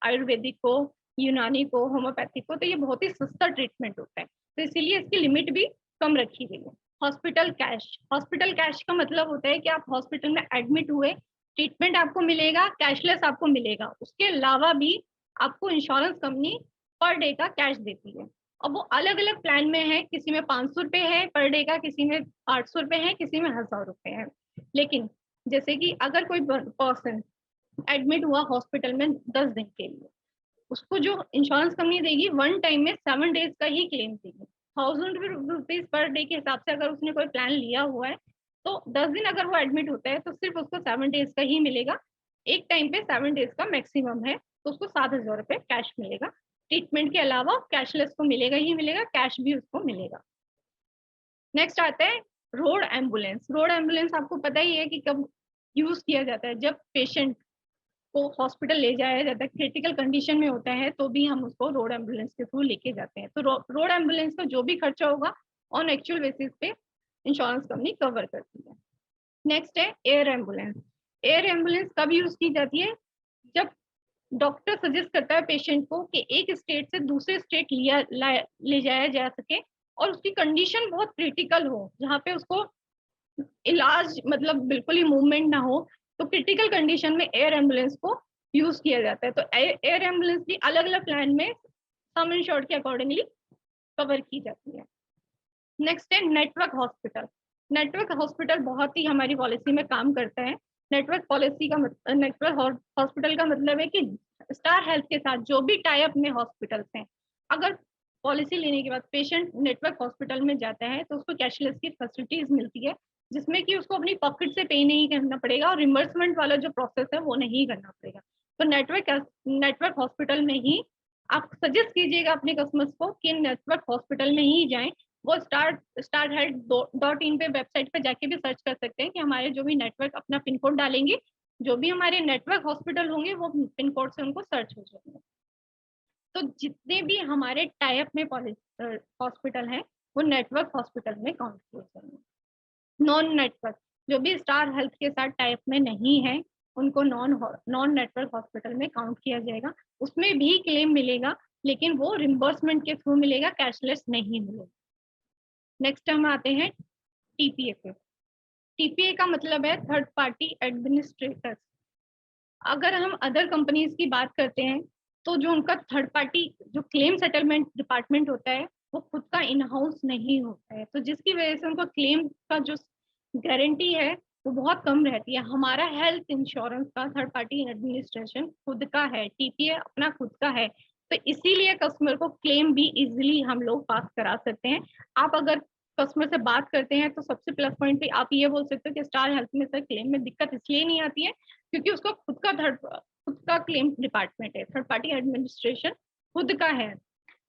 आयुर्वेदिक को, यूनानी को, होम्योपैथिक को, तो ये बहुत ही सस्ता ट्रीटमेंट होता है, तो इसीलिए इसकी लिमिट भी कम रखी गई है। Hospital cash. हॉस्पिटल कैश का मतलब होता है कि आप हॉस्पिटल में एडमिट हुए, ट्रीटमेंट आपको मिलेगा, कैशलेस आपको मिलेगा। उसके अलावा भी आपको इंश्योरेंस कंपनी पर डे का कैश देती है, और वो अलग अलग प्लान में है। किसी में 500 रुपये है पर डे का, किसी में 800 रुपये है, किसी में 1000 रुपये है। लेकिन जैसे कि अगर कोई पर्सन एडमिट हुआ हॉस्पिटल में 10 दिन के लिए, उसको जो इंश्योरेंस कंपनी देगी 1 टाइम में 7 डेज का ही क्लेम देगी। 1000 रुपीज पर डे के हिसाब से अगर उसने कोई प्लान लिया हुआ है, तो 10 दिन अगर वो एडमिट होता है तो सिर्फ उसको 7 डेज का ही मिलेगा। एक टाइम पे 7 डेज का मैक्सिमम है, तो उसको 7000 रुपये कैश मिलेगा। ट्रीटमेंट के अलावा कैशलेस को मिलेगा ही मिलेगा, कैश भी उसको मिलेगा। नेक्स्ट आता है रोड एम्बुलेंस। रोड एम्बुलेंस आपको पता ही है कि कब यूज किया जाता है, जब पेशेंट को हॉस्पिटल ले जाया जाता है, क्रिटिकल कंडीशन में होता है, तो भी हम उसको रोड एम्बुलेंस के थ्रू लेके जाते हैं। तो रोड एम्बुलेंस का जो भी खर्चा होगा ऑन एक्चुअल बेसिस पे इंश्योरेंस कंपनी कवर करती है। नेक्स्ट है एयर एम्बुलेंस। एयर एम्बुलेंस कब यूज की जाती है? जब डॉक्टर सजेस्ट करता है पेशेंट को कि एक स्टेट से दूसरे स्टेट ले जाया जा सके और उसकी कंडीशन बहुत क्रिटिकल हो, जहाँ पे उसको इलाज मतलब बिल्कुल ही मूवमेंट ना हो, तो क्रिटिकल कंडीशन में एयर एम्बुलेंस को यूज किया जाता है। तो एयर एम्बुलेंस भी अलग अलग प्लान में सम इंश्योर्ड के अकॉर्डिंगली कवर की जाती है। नेक्स्ट है नेटवर्क हॉस्पिटल। नेटवर्क हॉस्पिटल बहुत ही हमारी पॉलिसी में काम करता है। नेटवर्क हॉस्पिटल का मतलब है कि स्टार हेल्थ के साथ जो भी टाई अप में हॉस्पिटल्स हैं, अगर पॉलिसी लेने के बाद पेशेंट नेटवर्क हॉस्पिटल में जाता है तो उसको कैशलेस की फैसिलिटीज मिलती है, जिसमें कि उसको अपनी पॉकेट से पे नहीं करना पड़ेगा और रिम्बर्समेंट वाला जो प्रोसेस है वो नहीं करना पड़ेगा। तो नेटवर्क हॉस्पिटल में ही आप सजेस्ट कीजिएगा अपने कस्टमर्स को कि नेटवर्क हॉस्पिटल में ही जाएं। वो starhealth.in पे वेबसाइट पे जाके भी सर्च कर सकते हैं कि हमारे जो भी नेटवर्क अपना पिन कोड डालेंगे, जो भी हमारे नेटवर्क हॉस्पिटल होंगे वो पिन कोड से उनको सर्च हो जाएंगे। तो जितने भी हमारे टाई अप में हॉस्पिटल हैं वो नेटवर्क हॉस्पिटल में काउंट किए जाएंगे। नॉन नेटवर्क जो भी स्टार हेल्थ के साथ टाई अप में नहीं है, उनको नॉन नेटवर्क हॉस्पिटल में काउंट किया जाएगा। उसमें भी क्लेम मिलेगा, लेकिन वो रिम्बर्समेंट के थ्रू मिलेगा, कैशलेस नहीं मिलेगा। नेक्स्ट हम आते हैं टीपीए पे। टीपीए का मतलब है थर्ड पार्टी एडमिनिस्ट्रेटर। अगर हम अदर कंपनीज की बात करते हैं तो जो उनका थर्ड पार्टी जो क्लेम सेटलमेंट डिपार्टमेंट होता है वो खुद का इन हाउस नहीं होता है, तो जिसकी वजह से उनको क्लेम का जो गारंटी है वो बहुत कम रहती है। हमारा हेल्थ इंश्योरेंस का थर्ड पार्टी एडमिनिस्ट्रेशन खुद का है, टीपीए अपना खुद का है, तो इसीलिए कस्टमर को क्लेम भी इजीली हम लोग पास करा सकते हैं। आप अगर कस्टमर से बात करते हैं तो सबसे प्लस पॉइंट पे आप ये बोल सकते हो कि स्टार हेल्थ में सर क्लेम में दिक्कत इसलिए नहीं आती है क्योंकि उसको खुद का क्लेम डिपार्टमेंट है, थर्ड पार्टी एडमिनिस्ट्रेशन खुद का है,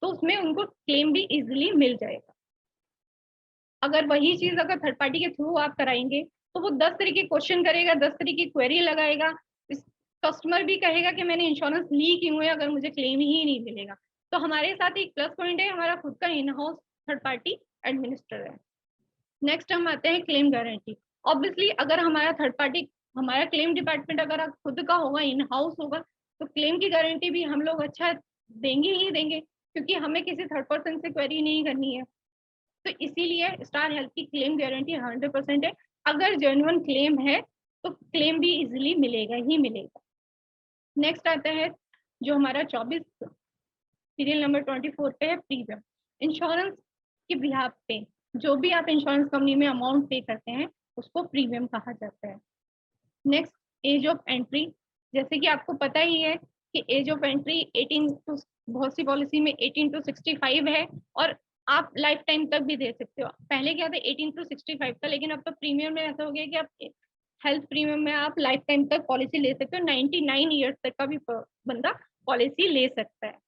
तो उसमें उनको क्लेम भी इजीली मिल जाएगा। अगर वही चीज अगर थर्ड पार्टी के थ्रू आप कराएंगे तो वो 10 तरह के क्वेश्चन करेगा, 10 तरह की क्वेरी लगाएगा। इस कस्टमर भी कहेगा कि मैंने इंश्योरेंस ली क्यों है अगर मुझे क्लेम ही नहीं मिलेगा। तो हमारे साथ एक प्लस पॉइंट है, हमारा खुद का in house third party administrator है। नेक्स्ट हम आते हैं क्लेम गारंटी। ऑब्वियसली अगर हमारा थर्ड पार्टी, हमारा क्लेम डिपार्टमेंट अगर खुद का होगा, इन हाउस होगा, तो क्लेम की गारंटी भी हम लोग अच्छा देंगे ही देंगे, क्योंकि हमें किसी थर्ड पर्सन से क्वेरी नहीं करनी है। तो इसीलिए स्टार हेल्थ की क्लेम गारंटी 100% है। अगर जेन्युइन क्लेम है तो क्लेम भी इजीली मिलेगा ही मिलेगा। नेक्स्ट आता है जो हमारा 24 सीरियल नंबर 24 पे है, प्रीमियम। इंश्योरेंस के बिहाफ पे जो भी आप इंश्योरेंस कंपनी में अमाउंट पे करते हैं उसको प्रीमियम कहा जाता है। Next, age of entry. जैसे कि आपको पता ही है कि एज ऑफ एंट्री 18 टू, बहुत सी पॉलिसी में 18 टू 65 है, और आप लाइफ टाइम तक भी दे सकते हो। पहले क्या था 18 टू 65 था, लेकिन अब तो प्रीमियम में ऐसा हो गया कि आप हेल्थ प्रीमियम में आप लाइफ टाइम तक पॉलिसी ले सकते हो। 99 ईयर्स तक का भी बंदा पॉलिसी ले सकता है।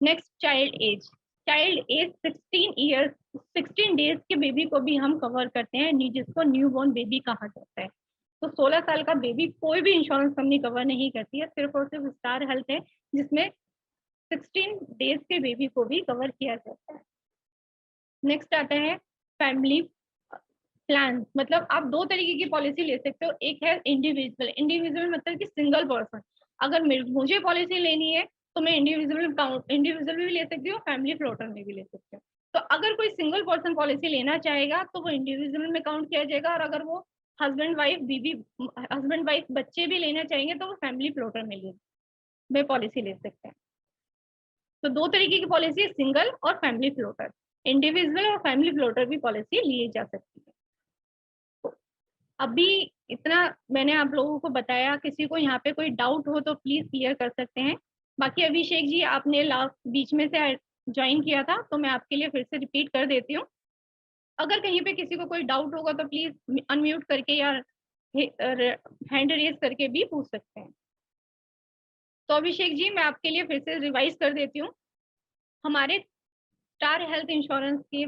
Next, child age. Child age 16 years, 16 days के बेबी को भी हम कवर करते हैं, जिसको न्यू बॉर्न बेबी कहा जाता है। तो 16 साल का बेबी कोई भी इंश्योरेंस कंपनी कवर नहीं करती है, सिर्फ और सिर्फ स्टार हेल्थ है जिसमें 16 डेज के बेबी को भी कवर किया जाता है। नेक्स्ट आता है फैमिली प्लान। मतलब आप दो तरीके की पॉलिसी ले सकते हो। एक है इंडिविजुअल। इंडिविजुअल मतलब कि सिंगल पर्सन। अगर मुझे पॉलिसी लेनी है तो मैं इंडिविजुअल भी ले सकती हूँ, फैमिली फ्लोटर में भी ले सकती हूँ। तो अगर कोई सिंगल पर्सन पॉलिसी लेना चाहेगा तो वो इंडिविजुअल में काउंट किया जाएगा, और अगर वो हस्बैंड वाइफ बच्चे भी लेना चाहेंगे तो वो फैमिली फ्लोटर में पॉलिसी ले सकते हैं। तो दो तरीके की पॉलिसी, सिंगल और फैमिली फ्लोटर। इंडिविजुअल और फैमिली फ्लोटर भी पॉलिसी ली जा सकती है। तो अभी इतना मैंने आप लोगों को बताया। किसी को यहाँ पे कोई डाउट हो तो प्लीज क्लियर कर सकते हैं। बाकी अभिषेक जी, आपने लास्ट बीच में से ज्वाइन किया था तो मैं आपके लिए फिर से रिपीट कर देती हूँ। अगर कहीं पे किसी को कोई डाउट होगा तो प्लीज अनम्यूट करके या हैंड रेज करके भी पूछ सकते हैं। तो अभिषेक जी, मैं आपके लिए फिर से रिवाइज कर देती हूँ। हमारे स्टार हेल्थ इंश्योरेंस के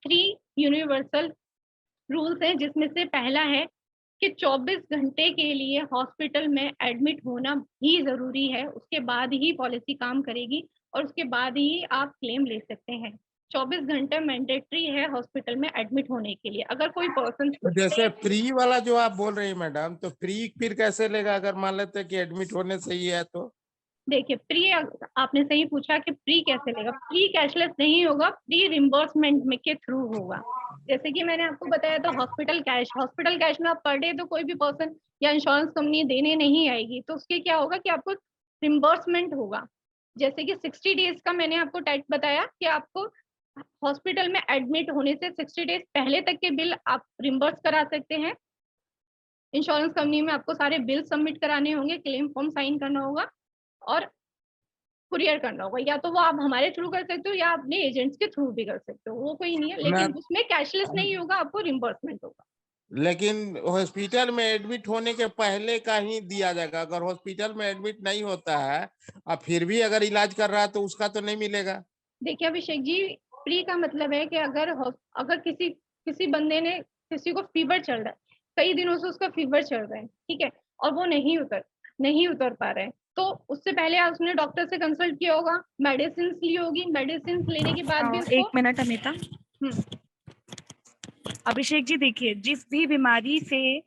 3 यूनिवर्सल रूल्स हैं, जिसमें से पहला है कि 24 घंटे के लिए हॉस्पिटल में एडमिट होना ही जरूरी है। उसके बाद ही पॉलिसी काम करेगी और उसके बाद ही आप क्लेम ले सकते हैं। 24 घंटे मैंडेटरी है हॉस्पिटल में एडमिट होने के लिए। अगर कोई पर्सन, तो जैसे प्री वाला जो आप बोल रही है मैडम, तो प्री फिर कैसे लेगा अगर मान लेते हैं कि एडमिट होने से ही है तो? देखिए प्री, आपने सही पूछा कि प्री कैसे लेगा। प्री कैशलेस नहीं होगा, प्री रिम्बर्समेंट में के थ्रू होगा। जैसे कि मैंने आपको बताया था हॉस्पिटल कैश में आप पर डे तो कोई भी पर्सन या इंश्योरेंस कंपनी देने नहीं आएगी, तो उसके क्या होगा कि आपको रिम्बर्समेंट होगा। जैसे कि 60 डेज का मैंने आपको टाइप बताया कि आपको हॉस्पिटल में एडमिट होने से 60 डेज पहले तक के बिल आप रिम्बर्स करा सकते हैं। इंश्योरेंस कंपनी में आपको सारे बिल सबमिट कराने होंगे, क्लेम फॉर्म साइन करना होगा और कुरियर करना होगा। या तो वो आप हमारे थ्रू कर सकते हो या अपने एजेंट्स के थ्रू भी कर सकते हो, वो कोई नहीं है, लेकिन उसमें कैशलेस नहीं होगा, आपको रिम्बर्समेंट होगा। लेकिन हॉस्पिटल में एडमिट होने के पहले का ही दिया जाएगा। अगर हॉस्पिटल में एडमिट नहीं होता है और फिर भी अगर इलाज कर रहा है तो उसका तो नहीं मिलेगा। देखिए अभिषेक जी, प्री का मतलब है कि अगर किसी बंदे ने, किसी को फीवर चल रहा है, कई दिनों से उसका फीवर चल रहा है, ठीक है, और वो नहीं उतर पा रहा है, तो उससे पहले उसने डॉक्टर से कंसल्ट किया होगा, मेडिसिन ली होगी, मेडिसिन लेने के बाद भी उसको। एक मिनट अमिता। अभिषेक जी देखिए, जिस भी बीमारी से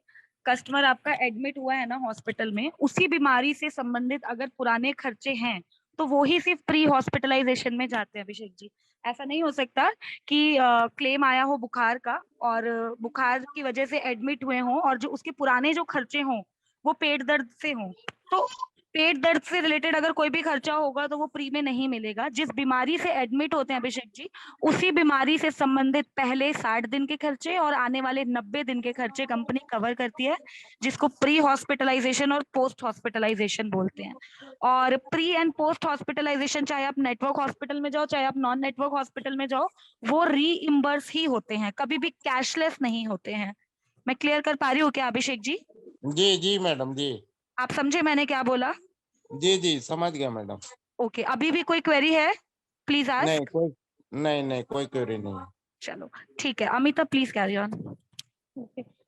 कस्टमर आपका एडमिट हुआ है ना हॉस्पिटल में, उसी बीमारी से संबंधित अगर पुराने खर्चे हैं तो वो ही सिर्फ प्री हॉस्पिटलाइजेशन में जाते हैं अभिषेक जी। ऐसा नहीं हो सकता कि क्लेम आया हो बुखार का और बुखार की वजह से एडमिट हुए हों और जो उसके पुराने जो खर्चे हों वो पेट दर्द से हों, तो पेट दर्द से रिलेटेड अगर कोई भी खर्चा होगा तो वो प्री में नहीं मिलेगा। जिस बीमारी से एडमिट होते हैं अभिषेक जी, उसी बीमारी से संबंधित पहले 60 दिन के खर्चे और आने वाले 90 दिन के खर्चे कंपनी कवर करती है, जिसको प्री हॉस्पिटलाइजेशन और पोस्ट हॉस्पिटलाइजेशन बोलते हैं। और प्री एंड पोस्ट हॉस्पिटलाइजेशन, चाहे आप नेटवर्क हॉस्पिटल में जाओ चाहे आप नॉन नेटवर्क हॉस्पिटल में जाओ, वो रीइम्बर्स ही होते हैं, कभी भी कैशलेस नहीं होते हैं। मैं क्लियर कर पा रही हूँ क्या अभिषेक जी? जी जी मैडम जी। आप समझे मैंने क्या बोला? जी जी समझ गया मैडम। ओके, अभी भी कोई क्वेरी है? Please ask. नहीं कोई क्वेरी नहीं। चलो ठीक है, Amita please carry on.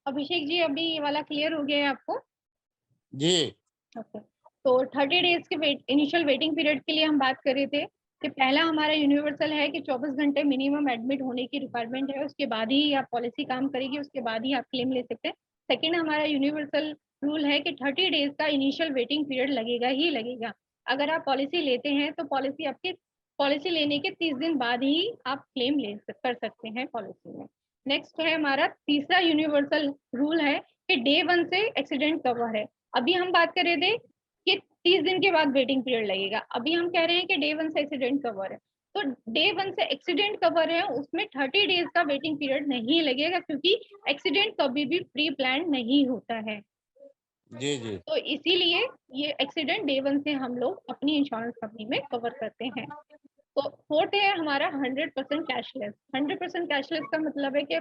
Abhishek ji, अभी ये वाला क्लियर हो गया है आपको? जी। ओके, तो 30 डेज के इनिशियल वेटिंग पीरियड के लिए हम बात कर रहे थे। कि पहला हमारा यूनिवर्सल है कि 24 घंटे मिनिमम एडमिट होने की रिक्वायरमेंट है, उसके बाद ही आप पॉलिसी काम करेगी, उसके बाद ही आप क्लेम ले सकते हैं। सेकेंड हमारा यूनिवर्सल रूल है कि 30 डेज का इनिशियल वेटिंग पीरियड लगेगा ही लगेगा। अगर आप पॉलिसी लेते हैं तो पॉलिसी लेने के 30 दिन बाद ही आप क्लेम कर सकते हैं पॉलिसी में। नेक्स्ट है हमारा तीसरा यूनिवर्सल रूल है कि डे 1 से एक्सीडेंट कवर है। अभी हम बात कर रहे थे कि 30 दिन के बाद वेटिंग पीरियड लगेगा, अभी हम कह रहे हैं कि डे 1 से एक्सीडेंट कवर है। तो डे 1 से एक्सीडेंट कवर है, उसमें 30 डेज का वेटिंग पीरियड नहीं लगेगा, क्योंकि एक्सीडेंट कभी भी प्री प्लान नहीं होता है। जी जी। तो इसीलिए ये एक्सीडेंट डे 1 से हम लोग अपनी इंश्योरेंस कंपनी में कवर करते हैं। तो फोर्थ है हमारा 100% कैशलेस। 100% कैशलेस का मतलब है कि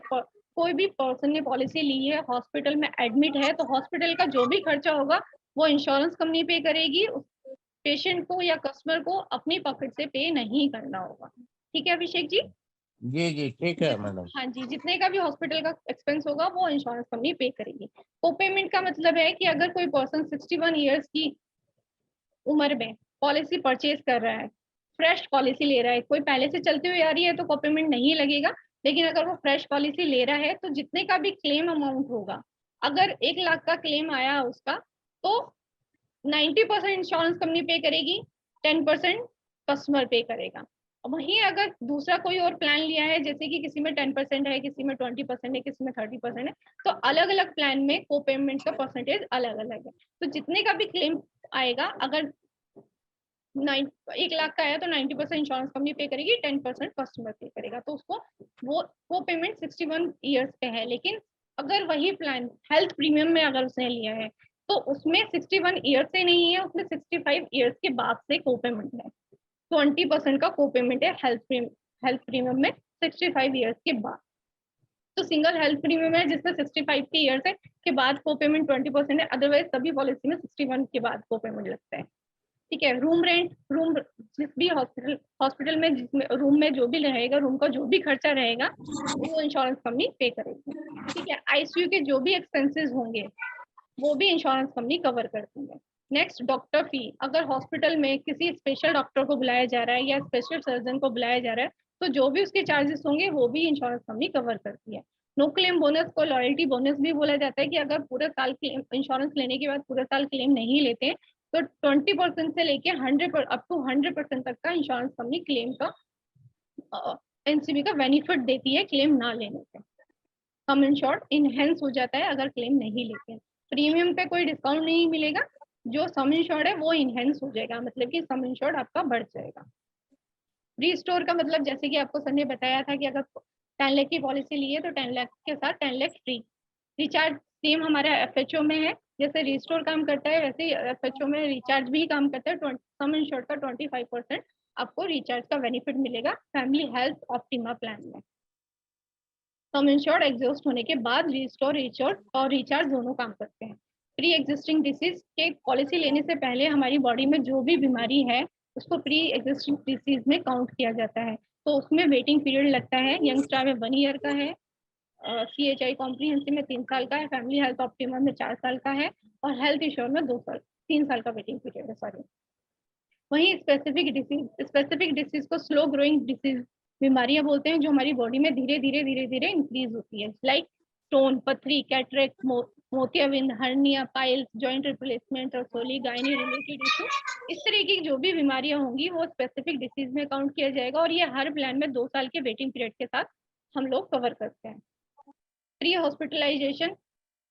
कोई भी पर्सन ने पॉलिसी ली है, हॉस्पिटल में एडमिट है, तो हॉस्पिटल का जो भी खर्चा होगा वो इंश्योरेंस कंपनी पे करेगी, पेशेंट को या कस्टमर को अपनी पॉकेट से पे नहीं करना होगा। ठीक है अभिषेक जी? जी जी ठीक है मैडम। हाँ जी, जितने का भी हॉस्पिटल का एक्सपेंस होगा वो इंश्योरेंस कंपनी पे करेगी। को पेमेंट का मतलब है कि अगर कोई पर्सन 61 ईयर्स की उम्र में पॉलिसी परचेज कर रहा है, फ्रेश पॉलिसी ले रहा है, कोई पहले से चलती हुई आ रही है तो को पेमेंट नहीं लगेगा। लेकिन अगर वो फ्रेश पॉलिसी ले रहा है तो जितने का भी क्लेम अमाउंट होगा, अगर 1 लाख का क्लेम आया उसका, तो 90% इंश्योरेंस कंपनी पे करेगी, 10% कस्टमर पे करेगा। वहीं अगर दूसरा कोई और प्लान लिया है, जैसे कि किसी में 10% है, किसी में 20% है, किसी में 30% है, तो अलग अलग प्लान में को पेमेंट का परसेंटेज अलग अलग है। तो जितने का भी क्लेम आएगा, अगर 1 लाख का आया तो 90% इंश्योरेंस कंपनी पे करेगी, 10% कस्टमर पे करेगा। तो उसको वो पेमेंट 61 ईयर्स पे है। लेकिन अगर वही प्लान हेल्थ प्रीमियम में अगर उसने लिया है तो उसमें 61 ईयर्स से नहीं है, उसमें 65 ईयर्स के बाद से को पेमेंट है। 20% का को पेमेंट है हेल्थ प्रीमियम में 65 ईयर्स के बाद। तो सिंगल हेल्थ प्रीमियम है जिसमें 65 के ईयर्स है के बाद को पेमेंट 20% है, अदरवाइज सभी पॉलिसी में 61 के बाद को पेमेंट लगता है। ठीक है। रूम रेंट, रूम जिस भी हॉस्पिटल में जिसमें रूम में जो भी रहेगा, रूम का जो भी खर्चा रहेगा वो इंश्योरेंस कंपनी पे करेगी। ठीक है। आईसीयू के जो भी एक्सपेंसेस होंगे वो भी इंश्योरेंस कंपनी कवर करती है। नेक्स्ट, डॉक्टर फी। अगर हॉस्पिटल में किसी स्पेशल डॉक्टर को बुलाया जा रहा है या स्पेशल सर्जन को बुलाया जा रहा है तो जो भी उसके चार्जेस होंगे वो भी इंश्योरेंस कंपनी कवर करती है। नो क्लेम बोनस को लॉयल्टी बोनस भी बोला जाता है कि अगर पूरे साल क्लेम इंश्योरेंस लेने के बाद पूरे साल क्लेम नहीं लेते हैं तो 20% से लेके 100 अप टू 100% तक का इंश्योरेंस कंपनी क्लेम का एनसीबी का बेनिफिट देती है क्लेम ना लेने से। सम इंश्योर्ड इनहेंस हो जाता है अगर क्लेम नहीं लेते हैं। प्रीमियम पे कोई डिस्काउंट नहीं मिलेगा, जो सम इंश्योर्ड है वो इनहेंस हो जाएगा, मतलब कि सम इंश्योर्ड आपका बढ़ जाएगा। रीस्टोर का मतलब जैसे कि आपको सर ने बताया था कि अगर 10 लाख की पॉलिसी ली है तो 10 लाख के साथ 10 लाख फ्री। रिचार्ज सेम हमारा एफएचओ में है, जैसे रिस्टोर काम करता है वैसे एफएचओ में रिचार्ज भी काम करता है। सम इंश्योर्ड का 25% आपको रिचार्ज का बेनिफिट मिलेगा फैमिली हेल्थ ऑप्टिमा प्लान में। सम इंश्योर्ड एग्जॉस्ट होने के बाद रिस्टोर, रिचार्ज और रिचार्ज दोनों काम करते हैं। प्री एग्जिस्टिंग डिसीज के पॉलिसी लेने से पहले हमारी बॉडी में जो भी बीमारी है उसको प्री एग्जिस्टिंग डिसीज में काउंट किया जाता है, तो उसमें वेटिंग पीरियड लगता है। यंगस्टार में 1 ईयर का है, CHI कॉम्प्रिहेंसिव में 3 साल का है, फैमिली हेल्थ ऑप्टिमा में 4 साल का है और हेल्थ इंश्योर में 3 साल का वेटिंग पीरियड है। सॉरी। वहीं स्पेसिफिक डिसीज को स्लो ग्रोइंग डिसीज बीमारियां बोलते हैं, जो हमारी बॉडी में धीरे धीरे इंक्रीज होती है, लाइक स्टोन, पथरी, कैटरेक्ट, मोतियाबिंद, हर्निया, पाइल्स, जॉइंट रिप्लेसमेंट और सोली गायनी रिलेटेड इशू। इस तरह की जो भी बीमारियां होंगी वो स्पेसिफिक डिसीज में काउंट किया जाएगा और ये हर प्लान में 2 साल के वेटिंग पीरियड के साथ हम लोग कवर करते हैं। प्री हॉस्पिटलाइजेशन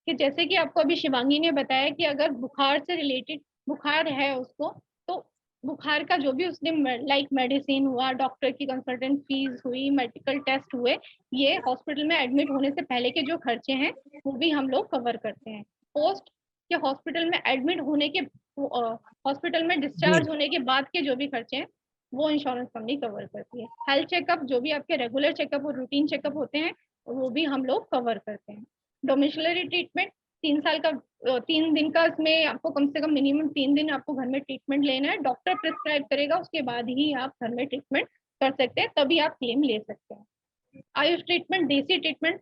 कि जैसे कि आपको अभी शिवांगी ने बताया कि अगर बुखार से रिलेटेड बुखार है उसको, तो बुखार का जो भी उसने लाइक मेडिसिन हुआ, डॉक्टर की कंसल्टेंट फीस हुई, मेडिकल टेस्ट हुए, ये हॉस्पिटल में एडमिट होने से पहले के जो खर्चे हैं वो भी हम लोग कवर करते हैं। पोस्ट के हॉस्पिटल में एडमिट होने के हॉस्पिटल में डिस्चार्ज होने के बाद के जो भी खर्चे हैं वो इंश्योरेंस कंपनी कवर करती है। हेल्थ चेकअप, जो भी आपके रेगुलर चेकअप और रूटीन चेकअप होते हैं वो भी हम लोग कवर करते हैं। डोमिसिलरी ट्रीटमेंट 3 दिन का, इसमें आपको कम से कम मिनिमम 3 दिन आपको घर में ट्रीटमेंट लेना है, डॉक्टर प्रिस्क्राइब करेगा, उसके बाद ही आप घर में ट्रीटमेंट कर सकते हैं, तभी आप क्लेम ले सकते हैं। आयुष ट्रीटमेंट, देसी ट्रीटमेंट,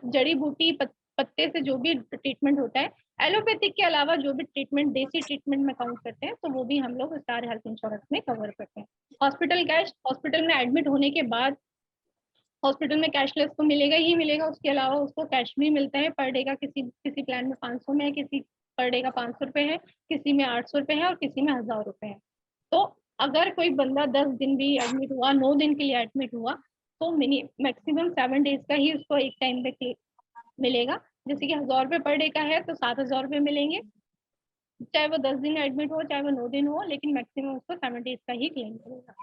जड़ी बूटी पत्ते से जो भी ट्रीटमेंट होता है, एलोपैथिक के अलावा जो भी ट्रीटमेंट देसी ट्रीटमेंट में काउंट करते हैं तो वो भी हम लोग स्टार हेल्थ इंश्योरेंस में कवर करते हैं। हॉस्पिटल कैश, हॉस्पिटल में एडमिट होने के बाद हॉस्पिटल में कैशलेस तो मिलेगा ही मिलेगा, उसके अलावा उसको कैश भी मिलता है पर डे का। किसी प्लान में 500 में है, किसी पर डे का 500 रुपये है, किसी में 800 रुपये है और किसी में 1000 रुपये है। तो अगर कोई बंदा 10 दिन भी एडमिट हुआ, 9 दिन के लिए एडमिट हुआ, तो मैक्सिमम 7 डेज का ही उसको एक टाइम पे मिलेगा। जैसे कि 1000 रुपये पर डे का है तो 7000 रुपये मिलेंगे, चाहे वो 10 दिन एडमिट हो चाहे वो 9 दिन हो, लेकिन मैक्सिमम उसको 7 डेज का ही क्लेम मिलेगा।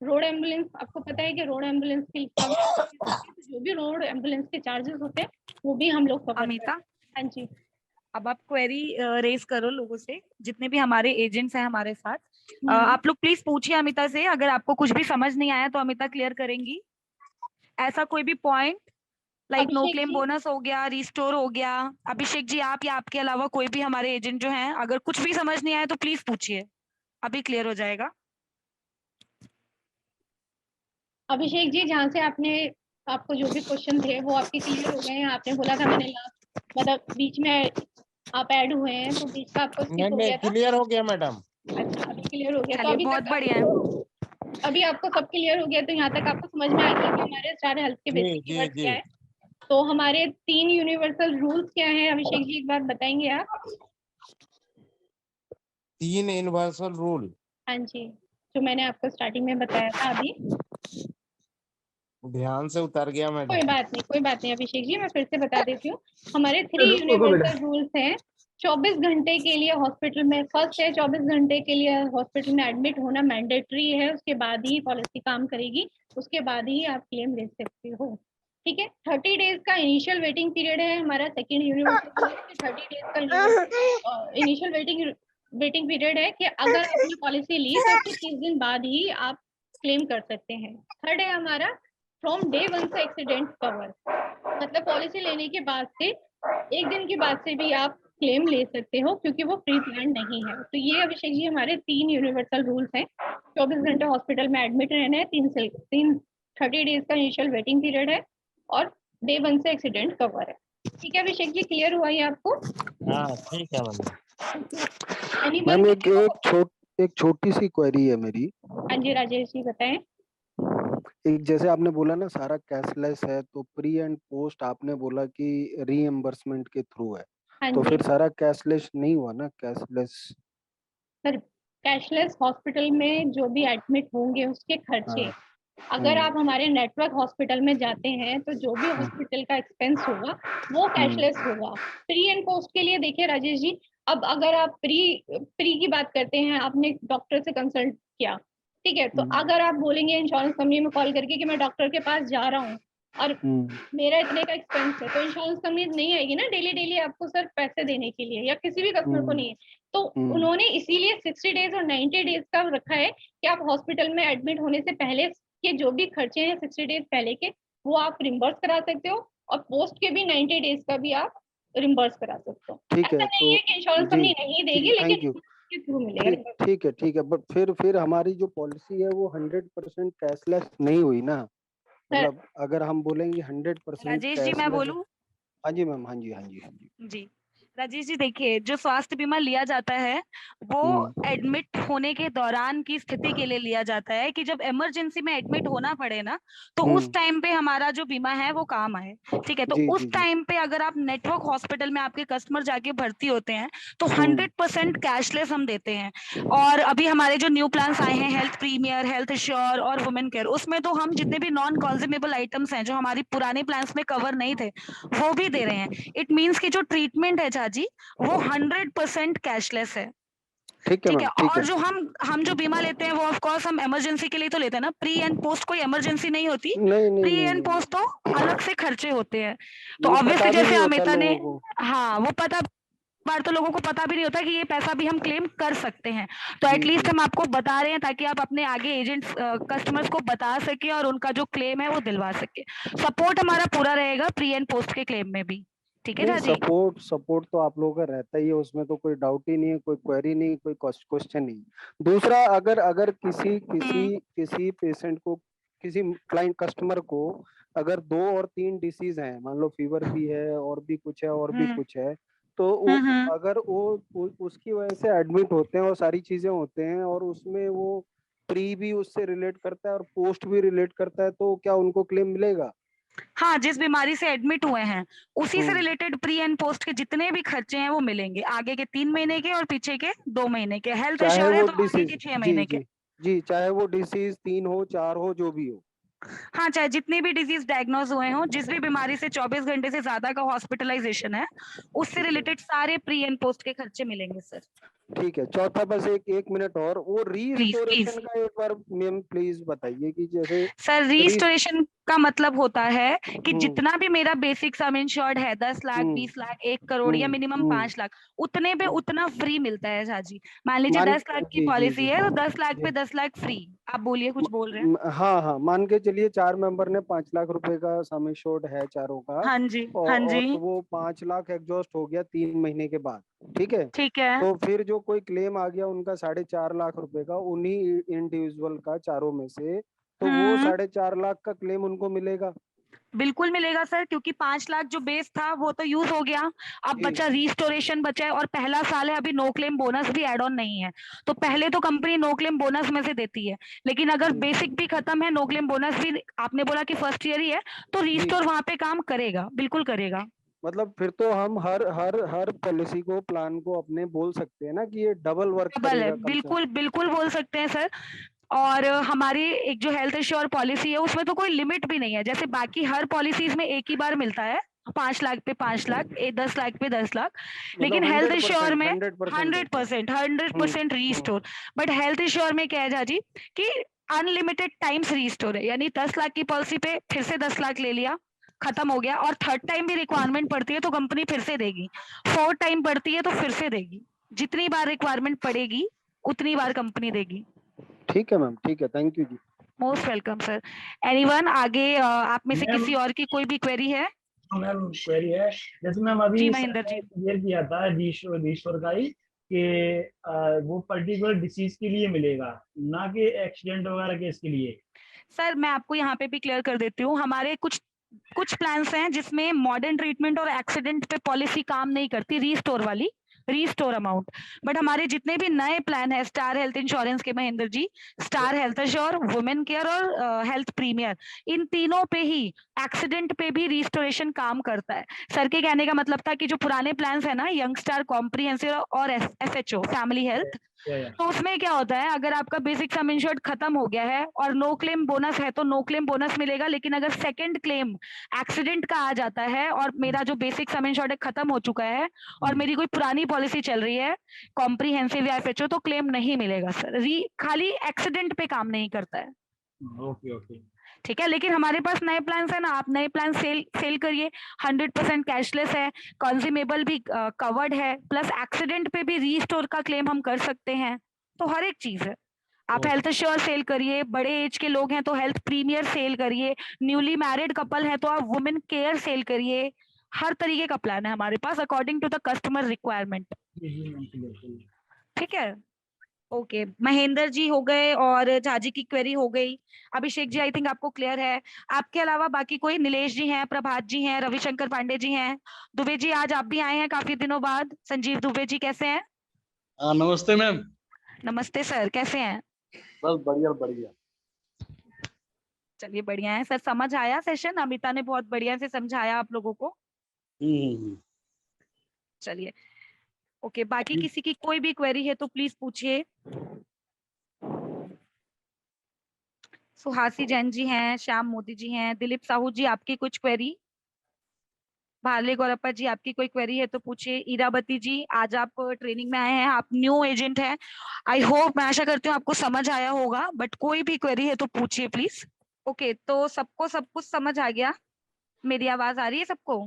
रोड एम्बुलेंस, आपको पता है कि रोड एम्बुलेंस के जो भी रोड एम्बुलेंस के चार्जेस होते हैं वो भी हम लोग कवर अमिता, हाँ जी। अब आप क्वेरी रेज करो लोगों से, जितने भी हमारे एजेंट्स हैं हमारे साथ। आप लोग प्लीज पूछिए अमिता से, अगर आपको कुछ भी समझ नहीं आया तो अमिता क्लियर करेंगी। ऐसा कोई भी पॉइंट लाइक नो अभिषेक क्लेम जी, बोनस हो गया, रिस्टोर हो गया। अभिषेक जी, आप या आपके अलावा कोई भी हमारे एजेंट जो हैं, अगर कुछ भी समझ नहीं आया तो प्लीज पूछिए, अभी क्लियर हो जाएगा। अभिषेक जी, जहाँ से आपको जो भी क्वेश्चन थे वो आपके क्लियर हो गए हैं? आपने बोला था मैंने लास्ट मतलब बीच में आप ऐड हुए हैं तो बीच का आपको स्किप हो नहीं, गया था। क्लियर हो गया मैडम। अच्छा, अभी क्लियर हो गया तो चलिए, अभी बहुत तक बढ़िया है। अभी आपको सब क्लियर हो गया तो यहाँ तक आपको समझ में आ गया कि हमारे स्टार हेल्थ के जी बेसिक जी कीवर्ड्स क्या जी। है। तो हमारे 3 यूनिवर्सल रूल्स क्या है अभिषेक जी, एक बार बताएंगे आप? 3 यूनिवर्सल रूल। हाँ जी, जो मैंने आपको स्टार्टिंग में बताया था अभी। ध्यान से उतर गया मैडम। कोई बात नहीं अभिषेक जी, मैं फिर से बता देती हूँ। हमारे 3 यूनिवर्सल रूल्स हैं। 24 घंटे के लिए हॉस्पिटल में, फर्स्ट है 24 घंटे के लिए हॉस्पिटल में एडमिट होना मैंडेटरी है, उसके बाद ही पॉलिसी काम करेगी, उसके बाद ही आप क्लेम ले सकते हो। ठीक है, 30 डेज का इनिशियल वेटिंग पीरियड है हमारा सेकेंड यूनिवर्सल रूल। 30 डेज का इनिशियल वेटिंग पीरियड है कि अगर आपने पॉलिसी ली तो उसके 30 दिन बाद ही आप क्लेम कर सकते हैं। थर्ड है हमारा फ्रॉम डे 1 से एक्सीडेंट कवर, मतलब पॉलिसी लेने के बाद से एक दिन के बाद से भी आप क्लेम ले सकते हो क्योंकि वो प्री प्लान नहीं है। तो ये अभिषेक जी हमारे 3 यूनिवर्सल रूल्स हैं। 24 घंटे हॉस्पिटल में एडमिट रहना है, 30 डेज का इनिशियल वेटिंग पीरियड है और डे 1 से एक्सीडेंट कवर है। ठीक है अभिषेक जी, क्लियर हुआ ये आपको? हाँ ठीक है मैडम। Ma'am anyone? एक छोटी सी क्वेरी है मेरी। हाँ जी राजेश जी बताएं। एक जैसे आपने बोला ना सारा कैशलेस है, तो प्री एंड पोस्ट आपने बोला कि रीएम्बर्समेंट के थ्रू है, हाँ तो जी फिर सारा कैशलेस नहीं हुआ ना? कैशलेस सर, कैशलेस हॉस्पिटल में जो भी एडमिट होंगे उसके खर्चे, अगर आप हमारे नेटवर्क हॉस्पिटल में जाते हैं तो जो भी हॉस्पिटल का एक्सपेंस होगा वो कैशलेस होगा। प्री एंड पोस्ट के लिए देखिए राजेश जी, अब अगर आप प्री की बात करते हैं, आपने डॉक्टर से कंसल्ट किया, ठीक है, तो अगर आप बोलेंगे इंश्योरेंस कंपनी में कॉल करके कि मैं डॉक्टर के पास जा रहा हूँ और मेरा इतने का एक्सपेंस है, तो इंश्योरेंस कंपनी नहीं आएगी ना डेली डेली आपको सर पैसे देने के लिए, या किसी भी कस्टमर को नहीं है। तो उन्होंने इसीलिए 60 डेज और 90 डेज का रखा है कि आप हॉस्पिटल में एडमिट होने से पहले के जो भी खर्चे हैं 60 डेज पहले के वो आप रिम्बर्स करा सकते हो, और पोस्ट के भी 90 डेज का भी आप रिम्बर्स करा सकते हो। ठीक ऐसा है। नहीं है कि इंश्योरेंस कंपनी नहीं देगी, थैंक लेकिन यू। के थ्रू मिलेगा। ठीक है, बट फिर हमारी जो पॉलिसी है वो 100% कैशलेस नहीं हुई ना? सर मतलब अगर हम बोलेंगे 100% राजेश जी, मैं कैशलेस। बोलूं? हाँ जी मैम, हाँ जी, हाँ जी, हाँ जी। जी राजेश जी, देखिए, जो स्वास्थ्य बीमा लिया जाता है वो एडमिट होने के दौरान की स्थिति के लिए लिया जाता है कि जब इमरजेंसी में एडमिट होना पड़े ना, तो उस टाइम पे हमारा जो बीमा है वो काम आए। ठीक है, तो जी उस जी जी। टाइम पे अगर आप नेटवर्क हॉस्पिटल में आपके कस्टमर जाके भर्ती होते हैं तो 100% कैशलेस हम देते हैं। और अभी हमारे जो न्यू प्लान्स आए हैं, हेल्थ प्रीमियर, हेल्थ श्योर और वुमेन केयर, उसमें तो हम जितने भी नॉन कंज्यूमेबल आइटम्स हैं जो हमारी पुराने प्लान्स में कवर नहीं थे वो भी दे रहे हैं। इट मीन्स कि जो ट्रीटमेंट है चाची, वो 100% कैशलेस है। ठीक है ठीक है, मैम, ठीक और है। जो हम जो बीमा लेते हैं वो ऑफ कोर्स हम इमरजेंसी के लिए तो लेते हैं ना, प्री एंड पोस्ट कोई इमरजेंसी नहीं होती। नहीं नहीं प्री नहीं एंड नहीं, पोस्ट तो अलग से खर्चे होते हैं। तो वो ऑब्वियसली पता भी जैसे नहीं होता अमिता ने, लोगों को। हाँ, वो पता बार तो लोगों को पता भी नहीं होता कि ये पैसा भी हम क्लेम कर सकते हैं। तो जी एटलीस्ट जी। हम आपको बता रहे हैं ताकि आप अपने आगे एजेंट कस्टमर्स को बता सके और उनका जो क्लेम है वो दिलवा सके। सपोर्ट हमारा पूरा रहेगा प्री एंड पोस्ट के क्लेम में भी। ठीक है नहीं, चाची? सपोर्ट तो आप लोगों का रहता ही है, उसमें तो कोई डाउट ही नहीं है, कोई क्वेरी नहीं, कोई क्वेश्चन नहीं। दूसरा, अगर अगर किसी किसी किसी पेशेंट को, किसी क्लाइंट कस्टमर को अगर 2 और 3 डिसीज हैं, मान लो फीवर भी है और भी कुछ है और भी कुछ है, तो अगर वो उसकी वजह से एडमिट होते हैं और सारी चीजें होते हैं और उसमें वो प्री भी उससे रिलेट करता है और पोस्ट भी रिलेट करता है, तो क्या उनको क्लेम मिलेगा? हाँ, जिस बीमारी से एडमिट हुए हैं उसी से हम्म। रिलेटेड प्री एंड पोस्ट के जितने भी खर्चे हैं वो मिलेंगे, आगे के 3 महीने के और पीछे के 2 महीने के। हेल्थ चाहे इंश्योर है वो तो आगे डिसीज, के 6 जी महीने के। जी जी, चाहे वो डिसीज 3 हो 4 हो जो भी हो। हाँ, चाहे जितनी भी डिजीज डायग्नोज हुए हों, जिस भी बीमारी से 24 घंटे से ज्यादा का हॉस्पिटलाइजेशन है, उससे ठीक है, रिलेटेड सारे प्री एंड पोस्ट के खर्चे मिलेंगे सर। ठीक है। चौथा, बस एक मिनट और, वो प्लीज प्लीज रीस्टोरेशन का एक बार मैम प्लीज बताइए कि जैसे सर, रीस्टोरेशन का मतलब होता है कि हम्म, जितना भी मेरा बेसिक सम इंश्योर्ड है 10 लाख, 20 लाख, 1 करोड़ या मिनिमम 5 लाख, उतने पे उतना फ्री मिलता है झाजी। मान लीजिए मान 10 लाख की जी जी पॉलिसी जी है तो 10 लाख जी, पे 10 लाख फ्री। आप बोलिए, कुछ बोल रहे हैं। हाँ हाँ, मान के चलिए 4 मेंबर ने 5 लाख रुपए का सम इंश्योर्ड है चारों का, हाँ जी, हाँ और जी, वो 5 लाख एग्जॉस्ट हो गया 3 महीने के बाद, ठीक है। ठीक है। तो फिर जो कोई क्लेम आ गया उनका 4.5 लाख रुपए का, उन्हीं इंडिविजुअल का चारों में से, तो वो हम्म 4.5 लाख का क्लेम उनको मिलेगा? बिल्कुल मिलेगा सर, क्योंकि 5 लाख जो बेस था वो तो यूज हो गया। अब जी बचा रीस्टोरेशन बचा है, और पहला साल है, अभी नो क्लेम बोनस भी एड ऑन नहीं है। तो पहले तो कंपनी नो क्लेम बोनस में से देती है, लेकिन अगर जी बेसिक भी खत्म है, नो क्लेम बोनस भी आपने बोला कि फर्स्ट ईयर ही है, तो जी, रीस्टोर वहां पे काम करेगा, बिल्कुल करेगा। मतलब फिर तो हम हर पॉलिसी को, प्लान को अपने बोल सकते हैं ना कि ये डबल वर्क डबल है, करेगा कम से कम। बिल्कुल बिल्कुल बोल सकते हैं सर। और हमारी एक जो हेल्थ इंश्योर पॉलिसी है उसमें तो कोई लिमिट भी नहीं है, जैसे बाकी हर पॉलिसीज में एक ही बार मिलता है, 5 लाख पे 5 लाख, 10 लाख पे 10 लाख। लेकिन मतलब हेल्थ 100%, इंश्योर में 100% हंड्रेड होता है। Percent hundred hmm percent hmm, restore. But health ensure में क्या है जाजी कि अनलिमिटेड टाइम्स रीस्टोर है, यानी 10 लाख की पॉलिसी पे फिर से 10 लाख ले लिया, खत्म हो गया। और थर्ड टाइम भी रिक्वायरमेंट पड़ती है तो कंपनी फिर से देगी, 4th टाइम पड़ती है तो फिर से देगी, जितनी बार रिक्वायरमेंट पड़ेगी उतनी बार कंपनी देगी। ठीक है मैम, ठीक है, थैंक यू जी। Most welcome sir. एनीवन आगे आप में से मैम, किसी और की कोई भी क्वेरी है? मैम क्वेरी है, जैसे मैम अभी जी सर महेंद्र ने जी। क्लियर किया था रीश्वर का ही कि वो पर्टिकुलर डिसीज के लिए मिलेगा, ना कि एक्सीडेंट वगैरह केस के लिए। सर मैं आपको यहाँ पे भी क्लियर कर देती हूँ, हमारे कुछ कुछ प्लान्स हैं जिसमें मॉडर्न ट्रीटमेंट और एक्सीडेंट पे पॉलिसी काम नहीं करती, रीस्टोर वाली, रीस्टोर अमाउंट। बट हमारे जितने भी नए प्लान है स्टार हेल्थ इंश्योरेंस के Mahendra ji, Star Health Assure, Women Care और हेल्थ प्रीमियर, इन तीनों पे ही एक्सीडेंट पे भी रीस्टोरेशन काम करता है। सर के कहने का मतलब था कि जो पुराने प्लान्स है ना, यंग स्टार, कॉम्प्रिहेंसिव और एफएचओ फैमिली हेल्थ, या तो उसमें क्या होता है, अगर आपका बेसिक सम इंश्योर्ड खत्म हो गया है और नो क्लेम बोनस है तो नो क्लेम बोनस मिलेगा, लेकिन अगर सेकंड क्लेम एक्सीडेंट का आ जाता है और मेरा जो बेसिक सम इंश्योर्ड खत्म हो चुका है और मेरी कोई पुरानी पॉलिसी चल रही है कॉम्प्रिहेंसिव या एफएचओ, तो क्लेम नहीं मिलेगा सर। खाली एक्सीडेंट पे काम नहीं करता है। Okay okay. ठीक है, लेकिन हमारे पास नए प्लान है ना, आप नए प्लान सेल करिए, 100% कैशलेस है, कंज्यूमेबल भी कवर्ड है, प्लस एक्सीडेंट पे भी रीस्टोर का क्लेम हम कर सकते हैं, तो हर एक चीज है। आप हेल्थ श्योर सेल करिए, बड़े एज के लोग हैं तो हेल्थ प्रीमियर सेल करिए, न्यूली मैरिड कपल है तो आप वुमेन केयर सेल करिए। हर तरीके का प्लान है हमारे पास according to the customer requirement. ठीक है, ओके महेंद्र जी हो गए और झाजी की क्वेरी हो गई। अभिषेक जी आई थिंक आपको क्लियर है। आपके अलावा बाकी कोई? नीलेश जी हैं, प्रभात जी हैं, रविशंकर पांडे जी हैं, दुबे जी आज आप भी आए हैं काफी दिनों बाद। संजीव दुबे जी कैसे हैं? नमस्ते मैम। नमस्ते सर, कैसे हैं? बस बढ़िया बढ़िया। चलिए बढ़िया है सर। समझ आया सेशन? अमिता ने बहुत बढ़िया से समझाया आप लोगों को। चलिए ओके, बाकी किसी की कोई भी क्वेरी है तो प्लीज पूछिए। सुहासी जैन जी हैं, श्याम मोदी जी हैं, दिलीप साहू जी आपकी कुछ क्वेरी? भाले गौरप्पा जी आपकी कोई क्वेरी है तो पूछिए। इरावती जी आज आप ट्रेनिंग में आए हैं, आप न्यू एजेंट हैं, आई होप, मैं आशा करती हूँ आपको समझ आया होगा, बट कोई भी क्वेरी है तो पूछिए प्लीज। ओके, तो सबको सब कुछ समझ आ गया? मेरी आवाज आ रही है सबको?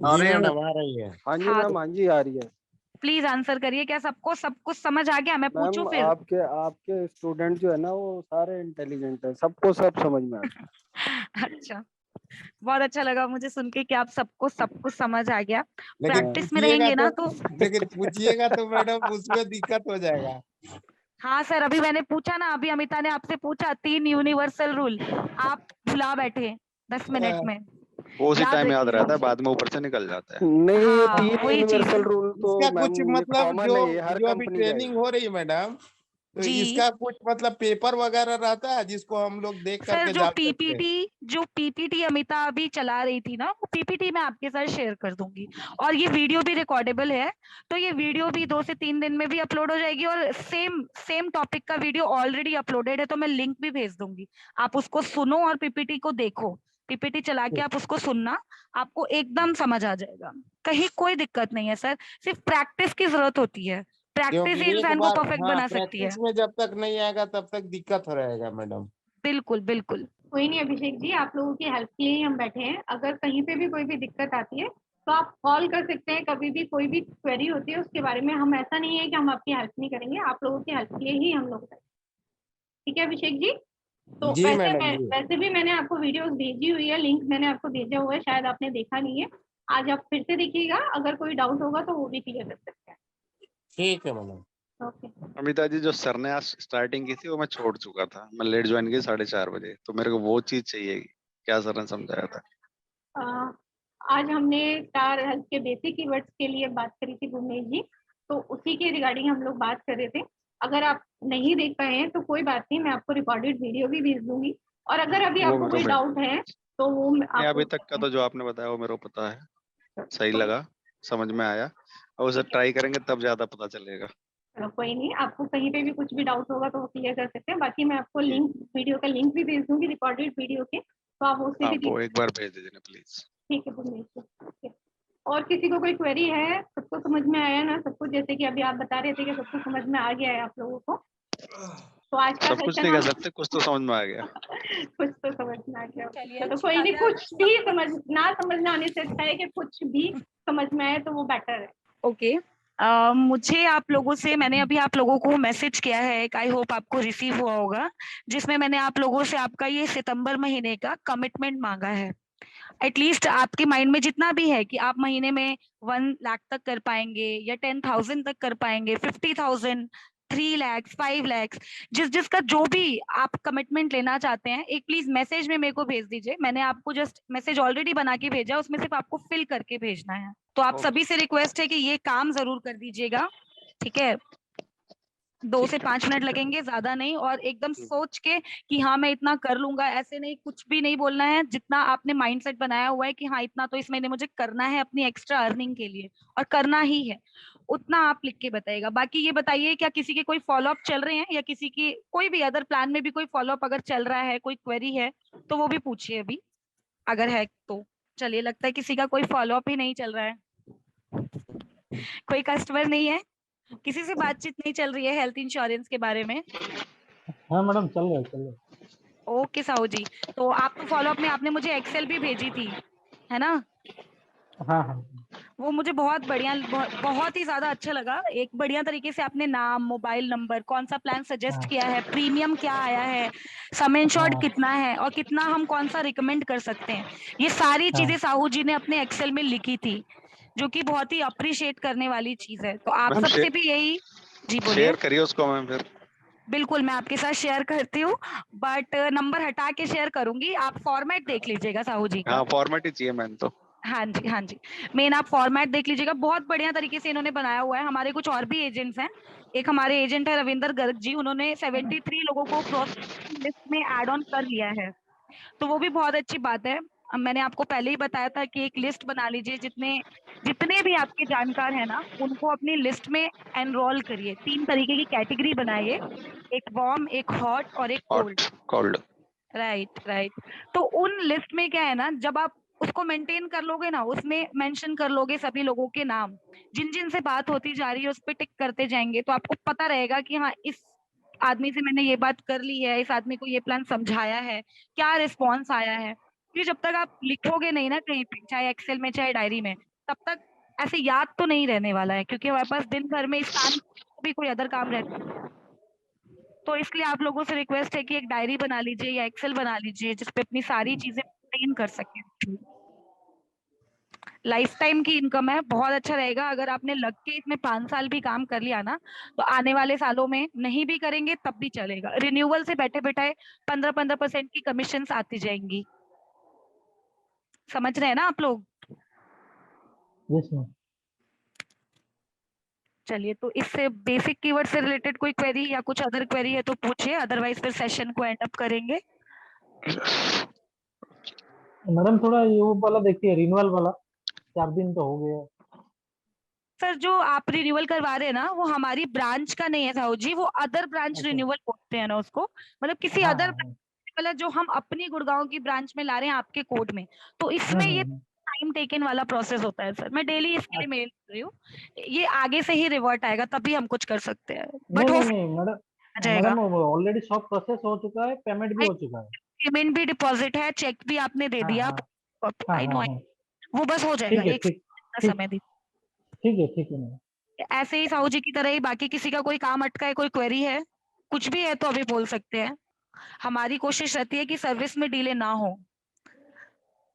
जी मैडम आ रही है। हाँ जी हाँ, मैम, तो हाँ जी आ रही है। प्लीज आंसर करिए, क्या सबको सब कुछ समझ आ गया? मैं पूछूं मैम फिर? आपके स्टूडेंट जो है ना वो सारे इंटेलिजेंट है, सबको सब समझ में आता है। अच्छा, बहुत अच्छा लगा मुझे सुन के कि आप सबको सब कुछ समझ आ गया। लेकिन प्रैक्टिस में पूछिएगा रहेंगे ना तो लेकिन पूछिएगा तो मैडम उसमें दिक्कत हो जाएगा। हाँ सर, अभी मैंने पूछा ना, अभी अमिता ने आपसे पूछा 3 यूनिवर्सल रूल, आप भुला बैठे 10 मिनट में। वो उसी टाइम याद रखिए। रहता है, बाद में ऊपर से निकल जाता है। नहीं, ये हाँ 3 वही चीज यूनिवर्सल है। रूल तो इसका मैम कुछ ये मतलब कॉमन है, ये हर जो अभी कंपनी का है। ट्रेनिंग हो रही है मैडम, तो जी। इसका कुछ मतलब पेपर वगैरह रहता है जिसको हम लोग देख सर करके जान सकते हैं? जो पीपीटी अमिता अभी चला रही थी ना, वो पीपीटी मैं आपके साथ शेयर कर दूंगी, और ये वीडियो भी रिकॉर्डेबल है, तो ये वीडियो भी 2 से 3 दिन में भी अपलोड हो जाएगी, और सेम टॉपिक का वीडियो ऑलरेडी अपलोडेड है, तो मैं लिंक भी भेज दूंगी, आप उसको सुनो और पीपीटी को देखो, पीपीटी चला के आप उसको सुनना, आपको एकदम समझ आ जाएगा, कहीं कोई दिक्कत नहीं है सर, सिर्फ प्रैक्टिस की जरूरत होती है, प्रैक्टिस क्योंकि ही एक इंसान को बार परफेक्ट हाँ बना सकती है। प्रैक्टिस में जब तक नहीं आएगा तब तक दिक्कत रहेगा मैडम। बिल्कुल बिल्कुल। कोई नहीं अभिषेक जी, आप लोगों की हेल्प के लिए ही हम बैठे हैं। अगर कहीं पे भी कोई भी दिक्कत आती है तो आप कॉल कर सकते हैं, कभी भी कोई भी क्वेरी होती है उसके बारे में। हम ऐसा नहीं है कि हम आपकी हेल्प नहीं करेंगे, आप लोगों की हेल्प के लिए ही हम लोग बैठे हैं। ठीक है अभिषेक जी? तो जी मैडम जी। वैसे भी मैंने आपको वीडियोस भेजी हुई है, लिंक मैंने आपको भेजा हुआ है, शायद आपने देखा नहीं है। आज आप फिर से देखिएगा, अगर कोई डाउट होगा तो वो भी क्लियर कर सकते हैं। ठीक है मैडम। ओके। अमिता जी, जो सर ने आज स्टार्टिंग की थी वो मैं छोड़ चुका था, मैं लेट ज्वाइन की 4:30 बजे, तो मेरे को वो चीज चाहिए, क्या सर ने समझाया था? आज हमने स्टार हेल्थ के बेसिक कीवर्ड्स के लिए बात करी थी भूमेश जी, तो उसी के रिगार्डिंग हम लोग बात कर रहे थे। अगर आप नहीं देख पाए हैं तो कोई बात नहीं, मैं आपको रिकॉर्डेड वीडियो भी भेज दूंगी, और अगर अभी वो आपको मेरे कोई को डाउट है तो वो नहीं, आपको अभी तक का तो जो आपने बताया वो मेरे को पता है, सही लगा, समझ में आया, और उसे ट्राई करेंगे तब ज्यादा पता चलेगा। चलो कोई नहीं, आपको कहीं पे भी कुछ भी डाउट होगा तो वो क्लियर कर सकते हैं। बाकी मैं आपको जी। लिंक, वीडियो का लिंक भी भेज दूंगी रिकॉर्डेड वीडियो के, तो आप उससे हाँ, भी वो देख। एक बार भेज दीजिए प्लीज। ठीक है भूमेश जी, ओके। और किसी को कोई क्वेरी है? सबको समझ में आया ना सब कुछ? जैसे कि अभी आप बता रहे थे कि सबको समझ में आ गया है आप लोगों को, तो आज का सब कुछ सेशन नहीं कह हम सकते, कुछ तो समझ में आ गया। कुछ तो समझ में आ गया। चलिए, तो अच्छी कोई बात नहीं, है। कुछ भी समझ ना समझ में आने से अच्छा है कि कुछ भी समझ में आए, तो वो बेटर है। ओके। मुझे आप लोगों से, मैंने अभी आप लोगों को मैसेज किया है, आई होप आपको रिसीव हुआ होगा, जिसमें मैंने आप लोगों से आपका ये सितंबर महीने का कमिटमेंट मांगा है। एटलीस्ट आपके माइंड में जितना भी है कि आप महीने में 1 लाख तक कर पाएंगे, या 10,000 तक कर पाएंगे, 50,000, 3 लाख, 5 लाख, जिसका जो भी आप कमिटमेंट लेना चाहते हैं, एक प्लीज मैसेज में मेरे को भेज दीजिए। मैंने आपको जस्ट मैसेज ऑलरेडी बना के भेजा, उसमें सिर्फ आपको फिल करके भेजना है। तो आप सभी से रिक्वेस्ट है कि ये काम जरूर कर दीजिएगा, ठीक है? 2 से 5 मिनट लगेंगे, ज्यादा नहीं, और एकदम सोच के कि हाँ मैं इतना कर लूंगा, ऐसे नहीं, कुछ भी नहीं बोलना है। जितना आपने माइंडसेट बनाया हुआ है कि हाँ इतना तो इस महीने मुझे करना है अपनी एक्स्ट्रा अर्निंग के लिए, और करना ही है, उतना आप लिख के बताइएगा। बाकी ये बताइए, क्या किसी के कोई फॉलोअप चल रहे हैं, या किसी की कोई भी अदर प्लान में भी कोई फॉलोअप अगर चल रहा है, कोई क्वेरी है तो वो भी पूछिए अभी, अगर है तो। चलिए, लगता है किसी का कोई फॉलोअप ही नहीं चल रहा है, कोई कस्टमर नहीं है, किसी से बातचीत नहीं चल रही है हेल्थ इंश्योरेंस के बारे में। हाँ मैडम, चल रहा है। ओके साहू जी, तो आप तो फॉलोअप में आपने मुझे एक्सेल भी भेजी थी, है ना? हाँ हाँ। वो मुझे बहुत बढ़िया, बहुत ही ज्यादा अच्छा लगा। एक बढ़िया तरीके से आपने नाम, मोबाइल नंबर, कौन सा प्लान सजेस्ट किया है, प्रीमियम क्या आया है, सम इंश्योर्ड कितना है, और कितना हम कौन सा रिकमेंड कर सकते हैं, ये सारी चीजें साहू जी ने अपने एक्सेल में लिखी थी, जो कि बहुत ही अप्रिशिएट करने वाली चीज है। तो आप मैम सबसे भी यही, जी बोलिए। शेयर करिए उसको मैम फिर। बिल्कुल, मैं आपके साथ शेयर करती हूँ, बट नंबर हटा के शेयर करूंगी। आप फॉर्मेट देख लीजिएगा साहू जी का। हाँ, फॉर्मेट ही चाहिए मैम तो। हाँ जी, हाँ जी, मेन आप फॉर्मेट देख लीजिएगा, बहुत बढ़िया तरीके से इन्होंने बनाया हुआ है। हमारे कुछ और भी एजेंट्स हैं, एक हमारे एजेंट है रविंदर गर्ग जी, उन्होंने 73 लोगों को प्रोस्पेक्ट लिस्ट में ऐड ऑन कर लिया है, तो वो भी बहुत अच्छी बात है। मैंने आपको पहले ही बताया था कि एक लिस्ट बना लीजिए, जितने भी आपके जानकार हैं ना, उनको अपनी लिस्ट में एनरोल करिए। 3 तरीके की कैटेगरी बनाइए, एक वार्म, एक हॉट और एक cold. Hot cold. Right right. तो उन लिस्ट में क्या है ना, जब आप उसको मेंटेन कर लोगे ना, उसमें मेंशन कर लोगे सभी लोगों के नाम, जिन जिन से बात होती जा रही है उस पर टिक करते जाएंगे, तो आपको पता रहेगा कि हाँ इस आदमी से मैंने ये बात कर ली है, इस आदमी को ये प्लान समझाया है, क्या रिस्पॉन्स आया है। क्योंकि जब तक आप लिखोगे नहीं ना कहीं पे, चाहे एक्सेल में चाहे डायरी में, तब तक ऐसे याद तो नहीं रहने वाला है, क्योंकि हमारे पास दिन भर में इस काम भी कोई अदर काम रहता है। तो इसलिए आप लोगों से रिक्वेस्ट है कि एक डायरी बना लीजिए या एक्सेल बना लीजिए, जिसपे अपनी सारी चीजें मेंटेन कर सकें। लाइफ टाइम की इनकम है, बहुत अच्छा रहेगा। अगर आपने लग के इसमें 5 साल भी काम कर लिया ना, तो आने वाले सालों में नहीं भी करेंगे तब भी चलेगा। रिन्यूअल से बैठे बैठाए 15% की कमीशन आती जाएंगी। समझ रहे हैं ना आप लोग? Yes ma'am. चलिए, तो इससे बेसिक कीवर्ड से रिलेटेड कोई क्वेरी या कुछ अदर क्वेरी है तो पूछिए, अदरवाइज फिर सेशन को एंड अप करेंगे। मैडम थोड़ा ये वो वाला देखिए, रिन्यूअल वाला 4 दिन तो हो गया। सर, जो आप रिन्यूअल करवा रहे हैं ना, वो हमारी ब्रांच का नहीं है साहू जी, वो अदर ब्रांच अच्छा। रिन्यूअल बोलते हैं ना उसको, मतलब किसी हाँ अदर हाँ हाँ। वाला जो हम अपनी गुड़गांव की ब्रांच में ला रहे हैं आपके कोड में, तो इसमें ये हम्म। टाइम टेकन वाला प्रोसेस होता है सर। मैं डेली इसके लिए अच्छा। मेल कर रही हूँ, ये आगे से ही रिवर्ट आएगा तभी हम कुछ कर सकते हैं, नहीं बट वो नहीं नहीं मैडम, आ जाएगा। मैडम ऑलरेडी सब प्रोसेस हो चुका है, पेमेंट भी हो चुका है। पेमेंट भी डिपॉजिट है, चेक भी आपने दे हाँ दिया, हाँ हाँ आई हाँ नो, हाँ। वो बस हो जाएगा, ठीक है, एक ठीक का ठीक समय दी। ठीक है मैडम। ऐसे ही साहू जी की तरह ही बाकी किसी का कोई काम अटका है, कोई क्वेरी है, कुछ भी है तो अभी बोल सकते हैं। हमारी कोशिश रहती है कि सर्विस में डिले ना हो,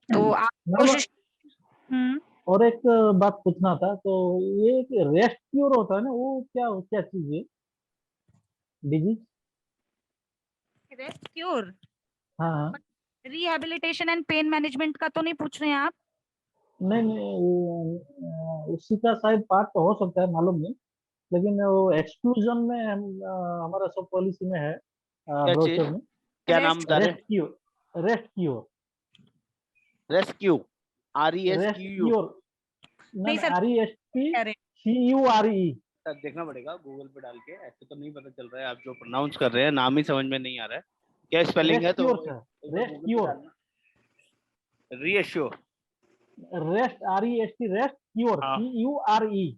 तो आप मैडम कोशिश। हम्म और एक बात पूछना था, तो ये रेस्ट क्योर होता है ना, वो क्या क्या चीज है, डिजीज? रेस्ट क्योर, हाँ हाँ। रिहेबिलिटेशन एंड पेन मैनेजमेंट का तो नहीं पूछ रहे हैं आप? नहीं नहीं, उसी का शायद पार्ट तो हो सकता है, मालूम नहीं, लेकिन वो एक्सक्लूजन में हमारा सब पॉलिसी में है, क्या चीज, ब्रोशर में। क्या नाम बता रहे? Rest cure, rest cure, rescue, rest RESCUE। Cure. नहीं सर, कह रहे RESTCURE। सर देखना पड़ेगा गूगल पे डाल के, ऐसे तो नहीं पता चल रहा है, आप जो प्रोनाउंस कर रहे हैं नाम ही समझ में नहीं आ रहा है, क्या स्पेलिंग है, तो rest cure sir, rest cure, reassure. Rest REST, rest cure हाँ। CURE।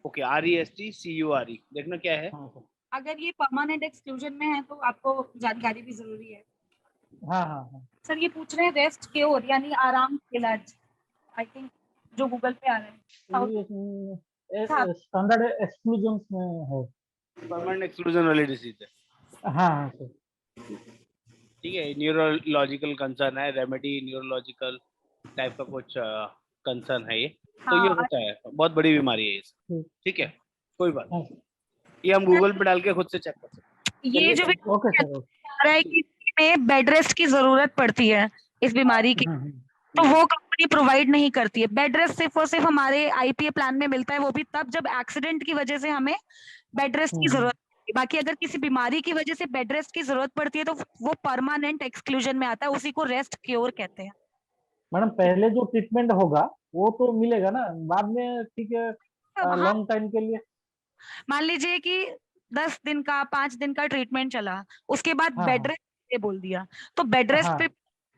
ओके, RESTCURE, देखना क्या है। हाँ सर। अगर ये परमानेंट एक्सक्लूजन में है तो आपको जानकारी भी जरूरी है। हाँ हाँ हाँ। सर ये पूछ रहे हैं रेस्ट क्योर यानी आराम इलाज, आई थिंक जो गूगल पे आ रहा है। स्टैंडर्ड एक्सक्लूजन में है। परमानेंट एक्सक्लूजन वाली डिसीज है। हाँ हाँ सर। ठीक है, न्यूरोलॉजिकल कंसर्न है, रेमेडी न्यूरोलॉजिकल टाइप का कुछ कंसर्न है ये, तो ये होता है, बहुत बड़ी बीमारी है ये। ठीक है, कोई बात नहीं, ये हम गूगल पे डाल के खुद से चेक कर सकते हैं। ये जो भी ओके सर। आ रहा है कि में बेड रेस्ट की जरूरत पड़ती है इस बीमारी की, तो वो कंपनी प्रोवाइड नहीं करती है। बेड रेस्ट सिर्फ और सिर्फ हमारे आईपीए प्लान में मिलता है, वो भी तब जब एक्सीडेंट की वजह से हमें बेड रेस्ट की जरूरत पड़ती है। बाकी अगर किसी बीमारी की वजह से बेड रेस्ट की जरूरत पड़ती है तो वो परमानेंट एक्सक्लूजन में आता है, उसी को रेस्ट क्योर कहते हैं। मैडम पहले जो ट्रीटमेंट होगा वो तो मिलेगा ना बाद में, ठीक है, लॉन्ग टाइम के लिए। मान लीजिए कि 10 दिन का 5 दिन का ट्रीटमेंट चला, उसके बाद हाँ, बेड हाँ। रेस्ट बोल दिया, तो बेड रेस्ट हाँ। पे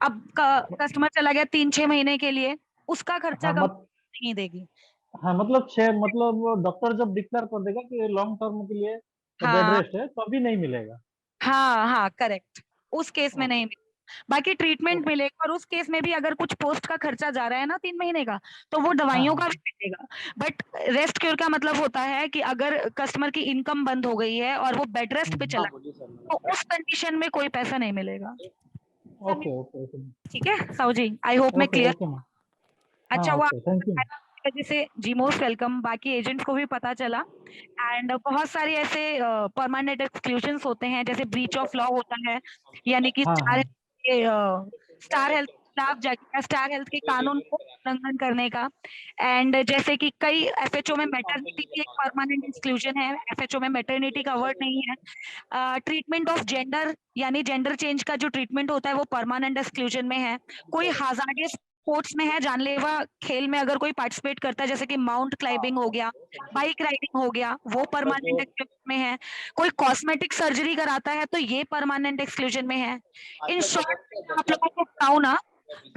अब कस्टमर चला गया 3-6 महीने के लिए, उसका खर्चा हाँ, कंपनी नहीं देगी। हाँ मतलब मतलब डॉक्टर जब डिक्लेयर कर देगा कि लॉन्ग टर्म के लिए बेड हाँ रेस्ट है तो अभी नहीं मिलेगा। हाँ हाँ करेक्ट, उस केस में नहीं मिलेगा, बाकी ट्रीटमेंट मिलेगा। और उस केस में भी अगर कुछ पोस्ट का खर्चा जा रहा है ना 3 महीने का, तो वो दवाइयों का भी मिलेगा। बट रेस्ट क्योर का मतलब होता है कि अगर कस्टमर की इनकम बंद हो गई है और वो बेड रेस्ट पे चला, तो उस कंडीशन में कोई पैसा नहीं मिलेगा। Okay okay okay. ठीक है साहू जी, आई होप मैं क्लियर। अच्छा हुआ, थैंक यू। वजह से जी मोस्ट वेलकम, बाकी एजेंट्स को भी पता चला। एंड बहुत सारे ऐसे परमानेंट एक्सक्लूजन्स होते हैं, जैसे ब्रीच ऑफ लॉ होता है, यानी कि स्टार हेल्थ स्टाफ जाके स्टार हेल्थ के कानून को उल्लंघन करने का। एंड जैसे कि कई एफएचओ में मैटरनिटी की एक परमानेंट एक्सक्लूजन है, एफएचओ में मैटरनिटी कवर्ड नहीं है। ट्रीटमेंट ऑफ जेंडर यानी जेंडर चेंज का जो ट्रीटमेंट होता है वो परमानेंट एक्सक्लूजन में है। कोई हाजार्डियस स्पोर्ट्स में है, जानलेवा खेल में अगर कोई पार्टिसिपेट करता है, जैसे कि माउंट क्लाइंबिंग हो गया, बाइक राइडिंग हो गया, वो परमानेंट एक्सक्लूजन में है। कोई कॉस्मेटिक सर्जरी कराता है तो ये परमानेंट एक्सक्लूजन में है। इन शॉर्ट आप लोगों को बताऊं ना,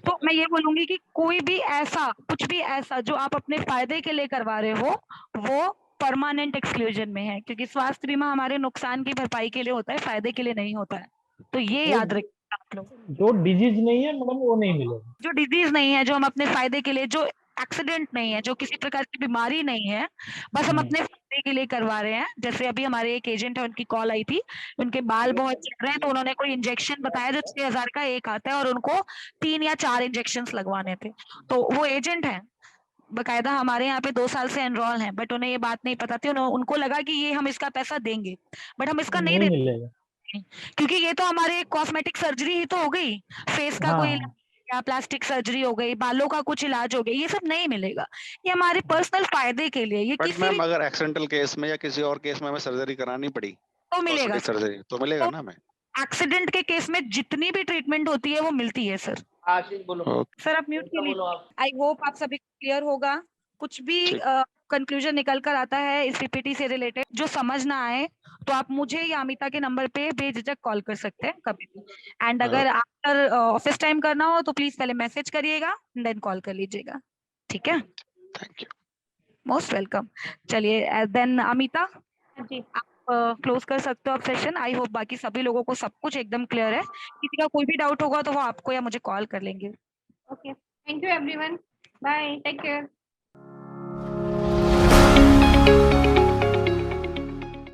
तो मैं ये बोलूंगी कि कोई भी ऐसा कुछ भी ऐसा जो आप अपने फायदे के लिए करवा रहे हो वो परमानेंट एक्सक्लूजन में है, क्योंकि स्वास्थ्य बीमा हमारे नुकसान की भरपाई के लिए होता है, फायदे के लिए नहीं होता है। तो ये याद रखिए आप लोग। जो डिजीज नहीं है मैडम वो नहीं मिलेगा। जो डिजीज नहीं है, जो हम अपने फायदे के लिए, जो एक्सीडेंट नहीं है, जो किसी प्रकार की बीमारी नहीं है, बस हम अपने फायदे के लिए करवा रहे हैं। जैसे अभी हमारे एक एजेंट है, उनकी कॉल आई थी, उनके बाल बहुत झड़ रहे हैं, तो उन्होंने कोई इंजेक्शन बताया जो 6,000 का एक आता है, और उनको 3 या 4 इंजेक्शन लगवाने थे। तो वो एजेंट है, बकायदा हमारे यहाँ पे 2 साल से एनरोल हैं, बट उन्हें ये बात नहीं पता थी। उनको लगा कि ये हम इसका पैसा देंगे, बट हम इसका नहीं देंगे, मिलेगा क्योंकि ये तो हमारे कॉस्मेटिक सर्जरी ही तो हो गई, फेस का कोई या प्लास्टिक सर्जरी हो गई, बालों का कुछ इलाज हो गया, ये सब नहीं मिलेगा। ये हमारे पर्सनल फायदे के लिए, ये बट किसी मैम भी अगर एक्सीडेंटल केस में या किसी और केस में हमें सर्जरी करानी पड़ी, तो मिलेगा कॉस्मेटिक सर्जरी, तो मिलेगा ना हमें? एक्सीडेंट के केस में जितनी भी ट्रीटमेंट होती है वो मिलती है सर। आशीष बोलो। सर आप म्यूट कीजिए। बोलो आप। आई होप आप सभी को क्लियर होगा। कुछ भी ठीक। कंक्लूजन निकल कर आता है इस पीपीटी से रिलेटेड जो समझ ना आए तो आप मुझे या अमिता के नंबर पे बेझिझक कॉल कर सकते हैं कभी भी। एंड अगर आफ्टर ऑफिस टाइम करना हो तो प्लीज पहले मैसेज करिएगा देन कॉल कर लीजिएगा, ठीक है? Thank you. Most welcome. चलिए देन अमिता जी आप क्लोज कर सकते हो आप सेशन। आई होप बाकी सभी लोगों को सब कुछ एकदम क्लियर है। किसी का कोई भी डाउट होगा तो वो आपको या मुझे कॉल कर लेंगे। Okay, thank you everyone, bye, take care.